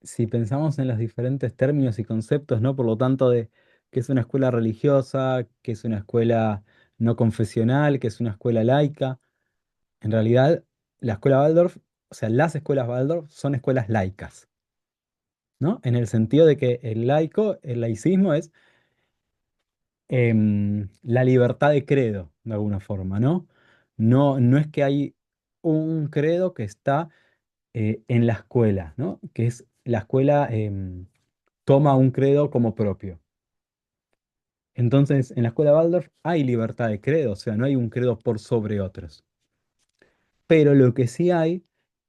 si pensamos en los diferentes términos y conceptos, ¿no? Por lo tanto, de qué es una escuela religiosa, qué es una escuela no confesional, qué es una escuela laica, en realidad la escuela Waldorf, o sea, las escuelas Waldorf son escuelas laicas, ¿no? En el sentido de que el laico, el laicismo es la libertad de credo, de alguna forma, ¿no? No, no es que hay un credo que está en la escuela, ¿no? Que es la escuela toma un credo como propio. Entonces, en la escuela Waldorf hay libertad de credo, o sea, no hay un credo por sobre otros. Pero lo que sí hay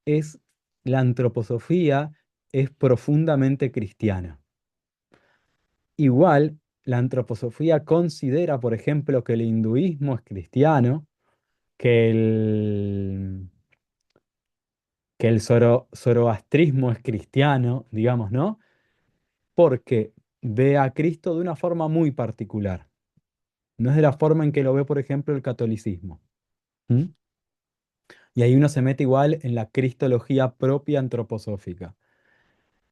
es la antroposofía es profundamente cristiana. Igual, la antroposofía considera, por ejemplo, que el hinduismo es cristiano, que el zoroastrismo es cristiano, digamos, ¿no? Porque ve a Cristo de una forma muy particular. No es de la forma en que lo ve, por ejemplo, el catolicismo. ¿Mm? Y ahí uno se mete igual en la cristología propia antroposófica.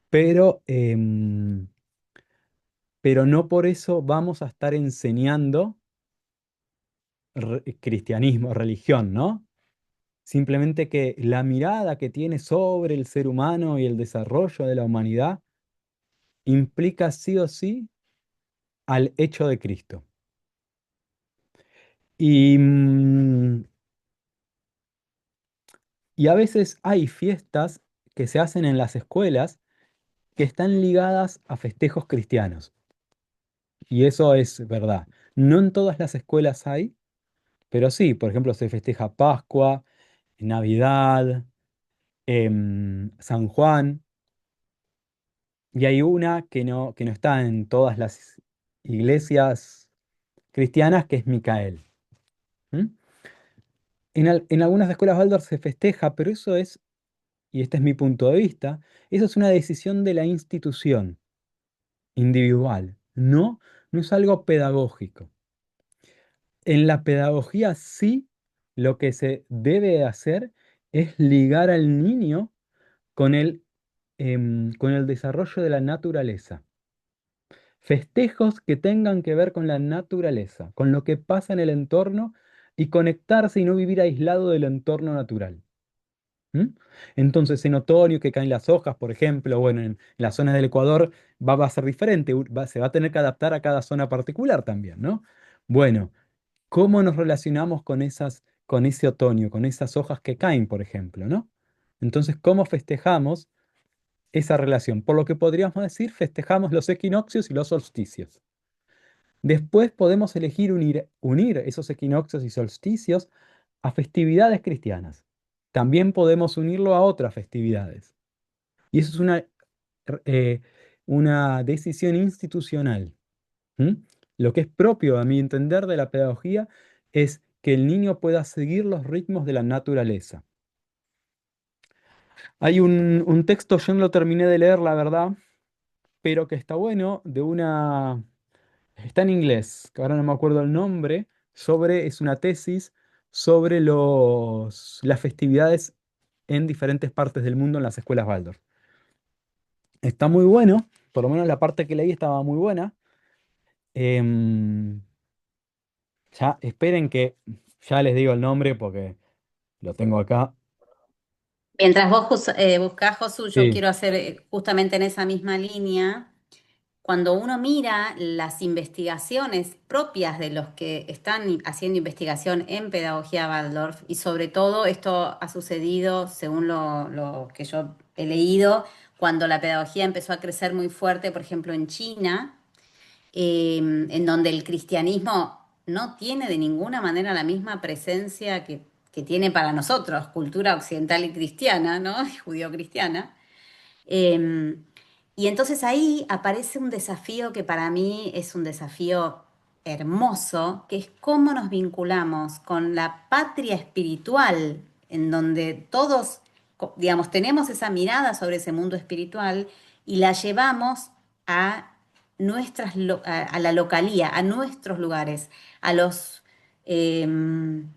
Pero, pero no por eso vamos a estar enseñando cristianismo, religión, ¿no? Simplemente que la mirada que tiene sobre el ser humano y el desarrollo de la humanidad implica sí o sí al hecho de Cristo. Y, y a veces hay fiestas que se hacen en las escuelas que están ligadas a festejos cristianos. Y eso es verdad. No en todas las escuelas hay, pero sí, por ejemplo, se festeja Pascua, Navidad, San Juan. Y hay una que no está en todas las iglesias cristianas, que es Micael. ¿Mm? En algunas escuelas Waldorf se festeja, pero eso es, y este es mi punto de vista, eso es una decisión de la institución individual, no, no es algo pedagógico. En la pedagogía sí, lo que se debe hacer es ligar al niño con el desarrollo de la naturaleza. Festejos que tengan que ver con la naturaleza, con lo que pasa en el entorno y conectarse y no vivir aislado del entorno natural. ¿Mm? Entonces, en otoño que caen las hojas, por ejemplo, bueno, en las zonas del Ecuador va a ser diferente, se va a tener que adaptar a cada zona particular también, ¿no? Bueno, ¿cómo nos relacionamos con ese otoño, con esas hojas que caen, por ejemplo, ¿no? Entonces, ¿cómo festejamos esa relación? Por lo que podríamos decir, festejamos los equinoccios y los solsticios. Después podemos elegir unir esos equinoccios y solsticios a festividades cristianas. También podemos unirlo a otras festividades. Y eso es eh, una decisión institucional. ¿Mm? Lo que es propio, a mi entender, de la pedagogía es que el niño pueda seguir los ritmos de la naturaleza. Hay un texto, yo no lo terminé de leer, la verdad, pero que está bueno, está en inglés, que ahora no me acuerdo el nombre, es una tesis sobre las festividades en diferentes partes del mundo en las escuelas Waldorf. Está muy bueno, por lo menos la parte que leí estaba muy buena. Em, ya esperen que ya les digo el nombre porque lo tengo acá. Mientras vos buscás, Josu, yo Sí, quiero hacer justamente en esa misma línea. Cuando uno mira las investigaciones propias de los que están haciendo investigación en pedagogía Waldorf, y sobre todo esto ha sucedido, según lo que yo he leído, cuando la pedagogía empezó a crecer muy fuerte, por ejemplo, en China, en donde el cristianismo no tiene de ninguna manera la misma presencia que tiene para nosotros, cultura occidental y cristiana, ¿no? Judío-cristiana. Eh, y entonces ahí aparece un desafío que para mí es un desafío hermoso, que es cómo nos vinculamos con la patria espiritual, en donde todos, digamos, tenemos esa mirada sobre ese mundo espiritual y la llevamos a a la localía, a nuestros lugares, a los, em,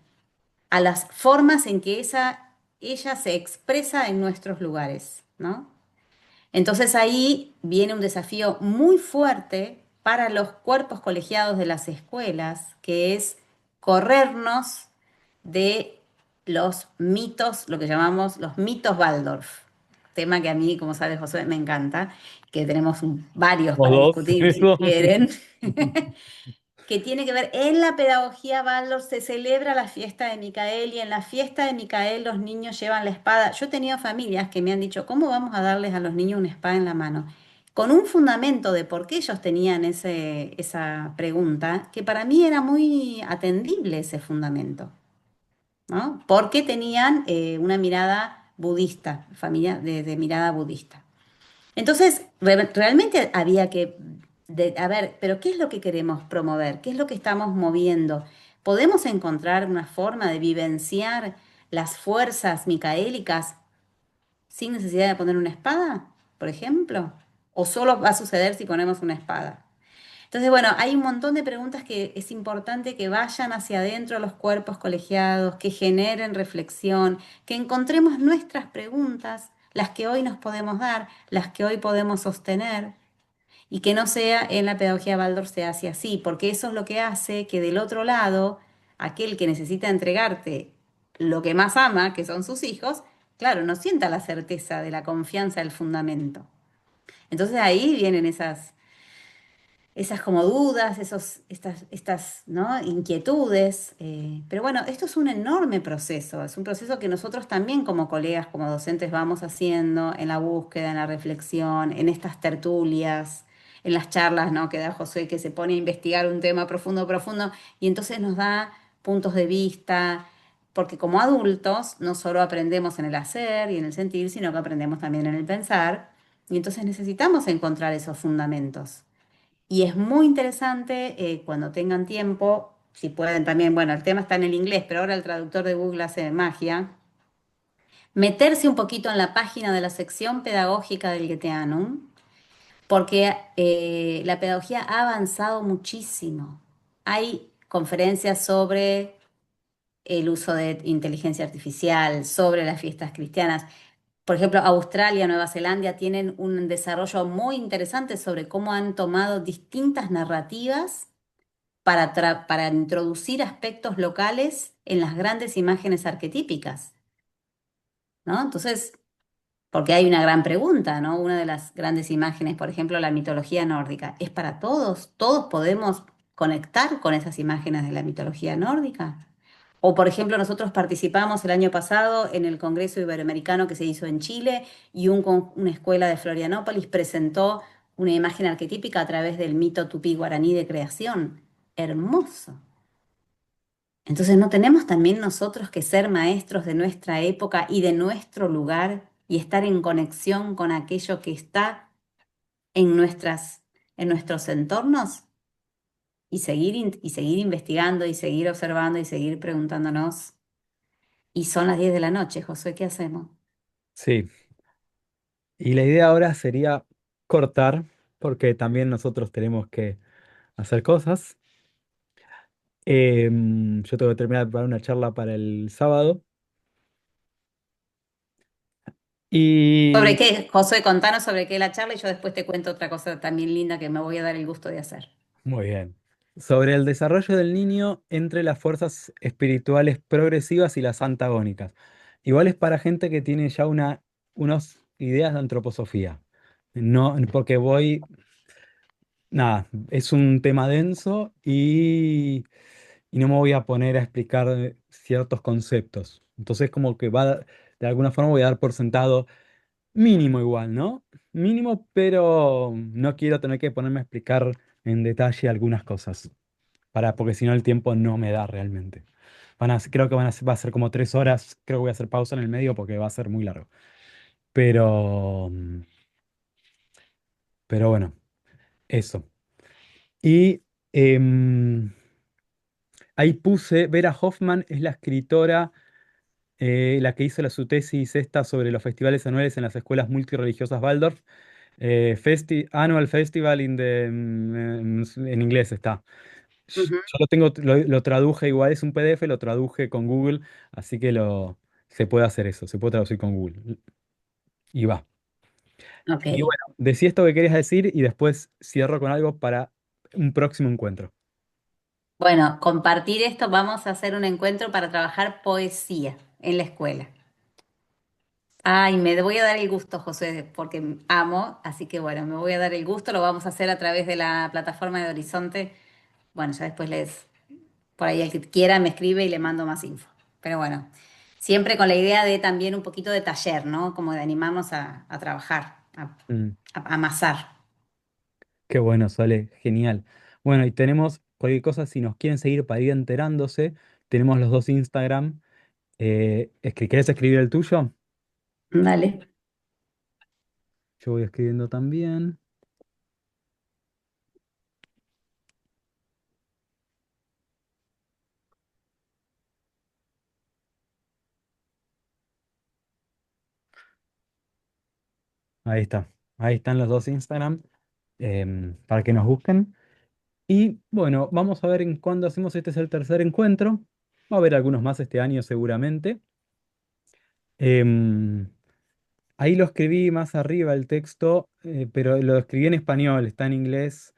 a las formas en que ella se expresa en nuestros lugares, ¿no? Entonces ahí viene un desafío muy fuerte para los cuerpos colegiados de las escuelas, que es corrernos de los mitos, lo que llamamos los mitos Waldorf. Tema que a mí, como sabes, José, me encanta, que tenemos varios los para dos, discutir si eso. quieren. Que tiene que ver, en la pedagogía Waldorf se celebra la fiesta de Micael y en la fiesta de Micael los niños llevan la espada. Yo he tenido familias que me han dicho, ¿cómo vamos a darles a los niños una espada en la mano? Con un fundamento de por qué ellos tenían esa pregunta, que para mí era muy atendible ese fundamento, ¿no? Porque tenían una mirada budista, familia de mirada budista. Entonces, realmente había que, a ver, pero ¿qué es lo que queremos promover? ¿Qué es lo que estamos moviendo? ¿Podemos encontrar una forma de vivenciar las fuerzas micaélicas sin necesidad de poner una espada, por ejemplo? ¿O solo va a suceder si ponemos una espada? Entonces, bueno, hay un montón de preguntas que es importante que vayan hacia adentro de los cuerpos colegiados, que generen reflexión, que encontremos nuestras preguntas, las que hoy nos podemos dar, las que hoy podemos sostener, y que no sea en la pedagogía Waldorf se hace así, porque eso es lo que hace que del otro lado, aquel que necesita entregarte lo que más ama, que son sus hijos, claro, no sienta la certeza de la confianza del fundamento. Entonces ahí vienen esas como dudas, estas, ¿no? inquietudes. Pero bueno, esto es un enorme proceso, es un proceso que nosotros también como colegas, como docentes vamos haciendo en la búsqueda, en la reflexión, en estas tertulias, en las charlas, ¿no? que da José, que se pone a investigar un tema profundo, profundo, y entonces nos da puntos de vista, porque como adultos no solo aprendemos en el hacer y en el sentir, sino que aprendemos también en el pensar, y entonces necesitamos encontrar esos fundamentos. Y es muy interesante cuando tengan tiempo, si pueden también, bueno, el tema está en el inglés, pero ahora el traductor de Google hace magia, meterse un poquito en la página de la sección pedagógica del Goetheanum, porque la pedagogía ha avanzado muchísimo. Hay conferencias sobre el uso de inteligencia artificial, sobre las fiestas cristianas. Por ejemplo, Australia, Nueva Zelanda tienen un desarrollo muy interesante sobre cómo han tomado distintas narrativas para introducir aspectos locales en las grandes imágenes arquetípicas, ¿no? Entonces, porque hay una gran pregunta, ¿no? Una de las grandes imágenes, por ejemplo, la mitología nórdica, ¿es para todos? ¿Todos podemos conectar con esas imágenes de la mitología nórdica? O, por ejemplo, nosotros participamos el año pasado en el Congreso Iberoamericano que se hizo en Chile y una escuela de Florianópolis presentó una imagen arquetípica a través del mito tupí guaraní de creación. Hermoso. Entonces, ¿no tenemos también nosotros que ser maestros de nuestra época y de nuestro lugar y estar en conexión con aquello que está en nuestros entornos y seguir investigando y seguir observando y seguir preguntándonos? Y son las 10 de la noche, Josué, ¿qué hacemos? Sí, y la idea ahora sería cortar, porque también nosotros tenemos que hacer cosas. Yo tengo que terminar de preparar una charla para el sábado. ¿Sobre Y qué, Josué? Contanos sobre qué es la charla y yo después te cuento otra cosa también linda que me voy a dar el gusto de hacer. muy bien. Sobre el desarrollo del niño entre las fuerzas espirituales progresivas y las antagónicas. Igual es para gente que tiene ya unas ideas de antroposofía. No, porque nada, es un tema denso y no me voy a poner a explicar ciertos conceptos. Entonces como que de alguna forma voy a dar por sentado mínimo igual, ¿no? Mínimo, pero no quiero tener que ponerme a explicar en detalle algunas cosas, porque si no el tiempo no me da realmente. Creo que va a ser como 3 horas, creo que voy a hacer pausa en el medio porque va a ser muy largo. Pero, pero bueno, eso. Y em, ahí puse, Vera Hoffman es la escritora, la que hizo su tesis esta sobre los festivales anuales en las escuelas multireligiosas Waldorf. Annual Festival en inglés está. Ujú. Yo lo traduje igual, es un PDF, lo traduje con Google, así que se puede hacer eso, se puede traducir con Google. Y va. Ok. Y bueno, decí esto que querías decir y después cierro con algo para un próximo encuentro. Bueno, compartir esto, vamos a hacer un encuentro para trabajar poesía en la escuela. Ay, me voy a dar el gusto, José, porque amo, así que bueno, me voy a dar el gusto, lo vamos a hacer a través de la plataforma de Horizonte. Bueno, ya después por ahí el que quiera me escribe y le mando más info. Pero bueno, siempre con la idea de también un poquito de taller, ¿no? Como de animarnos a trabajar, Mm, a amasar. qué bueno, Sole, genial. Bueno, y tenemos cualquier cosa, si nos quieren seguir para ir enterándose, tenemos los dos Instagram. ¿Querés escribir el tuyo? Dale. Yo voy escribiendo también. Ahí está. Ahí están los dos Instagram, para que nos busquen. Y bueno, vamos a ver en cuándo hacemos. Este es el tercer encuentro. Va a haber algunos más este año seguramente. Em, Ahí lo escribí más arriba el texto, pero lo escribí en español, está en inglés,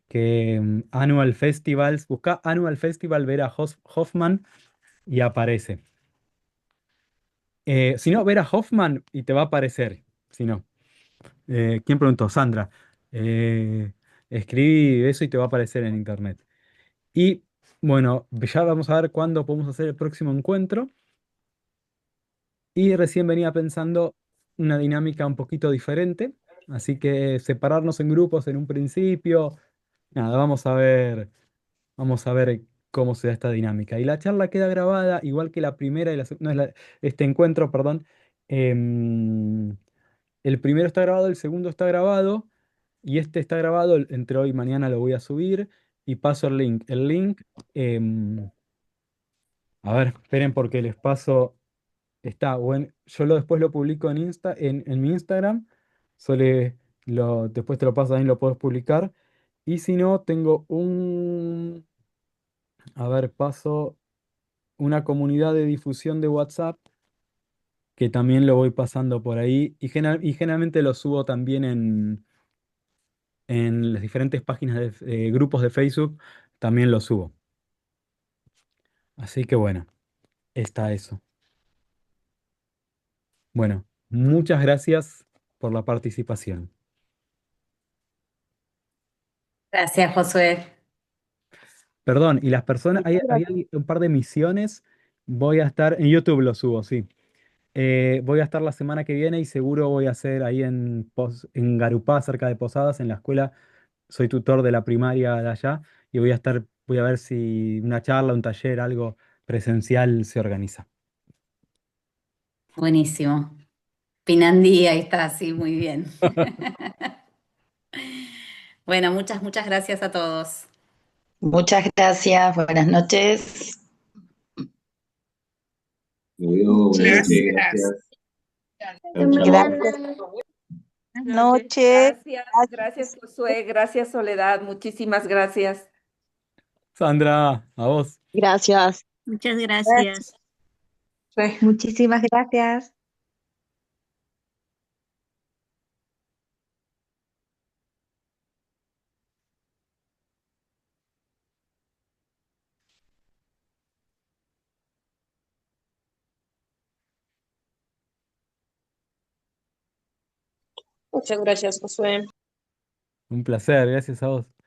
que Annual Festivals, busca Annual Festival Vera Hoffman y aparece. Si no, Vera Hoffman y te va a aparecer. Si no. ¿Quién preguntó? Sandra. Eh, Escribí eso y te va a aparecer en internet. Y bueno, ya vamos a ver cuándo podemos hacer el próximo encuentro. Y recién venía pensando una dinámica un poquito diferente. Así que separarnos en grupos en un principio. Nada, vamos a ver cómo se da esta dinámica. Y la charla queda grabada, igual que la primera y no es este encuentro, perdón. Em, el primero está grabado, el segundo está grabado. Y este está grabado, entre hoy y mañana lo voy a subir. Y paso el link. El link. em, A ver, esperen porque les paso. Está bueno. Después lo publico en mi Instagram. Después te lo paso también, lo puedes publicar. Y si no, tengo a ver, paso una comunidad de difusión de WhatsApp que también lo voy pasando por ahí. Y generalmente lo subo también en las diferentes páginas de grupos de Facebook. También lo subo. Así que bueno. está eso. Bueno, muchas gracias por la participación. Gracias, Josué. Perdón, y las personas, Muchas gracias. hay un par de misiones, voy a estar, en YouTube lo subo, sí. Voy a estar la semana que viene y seguro voy a hacer ahí en Garupá, cerca de Posadas, en la escuela. Soy tutor de la primaria de allá y voy a ver si una charla, un taller, algo presencial se organiza. Buenísimo. Pinandí, ahí está, sí, muy bien. Bueno, muchas gracias a todos. Muchas gracias, buenas noches. Bueno, buenas noches, Gracias. gracias. Hasta Chao, chao. Gracias, mañana. buenas Noches. noches. Gracias Josué, gracias Soledad, muchísimas gracias. Sandra, a vos. Gracias. Muchas Gracias. gracias. Muchísimas gracias. Muchas gracias Josué. Un placer, gracias a vos.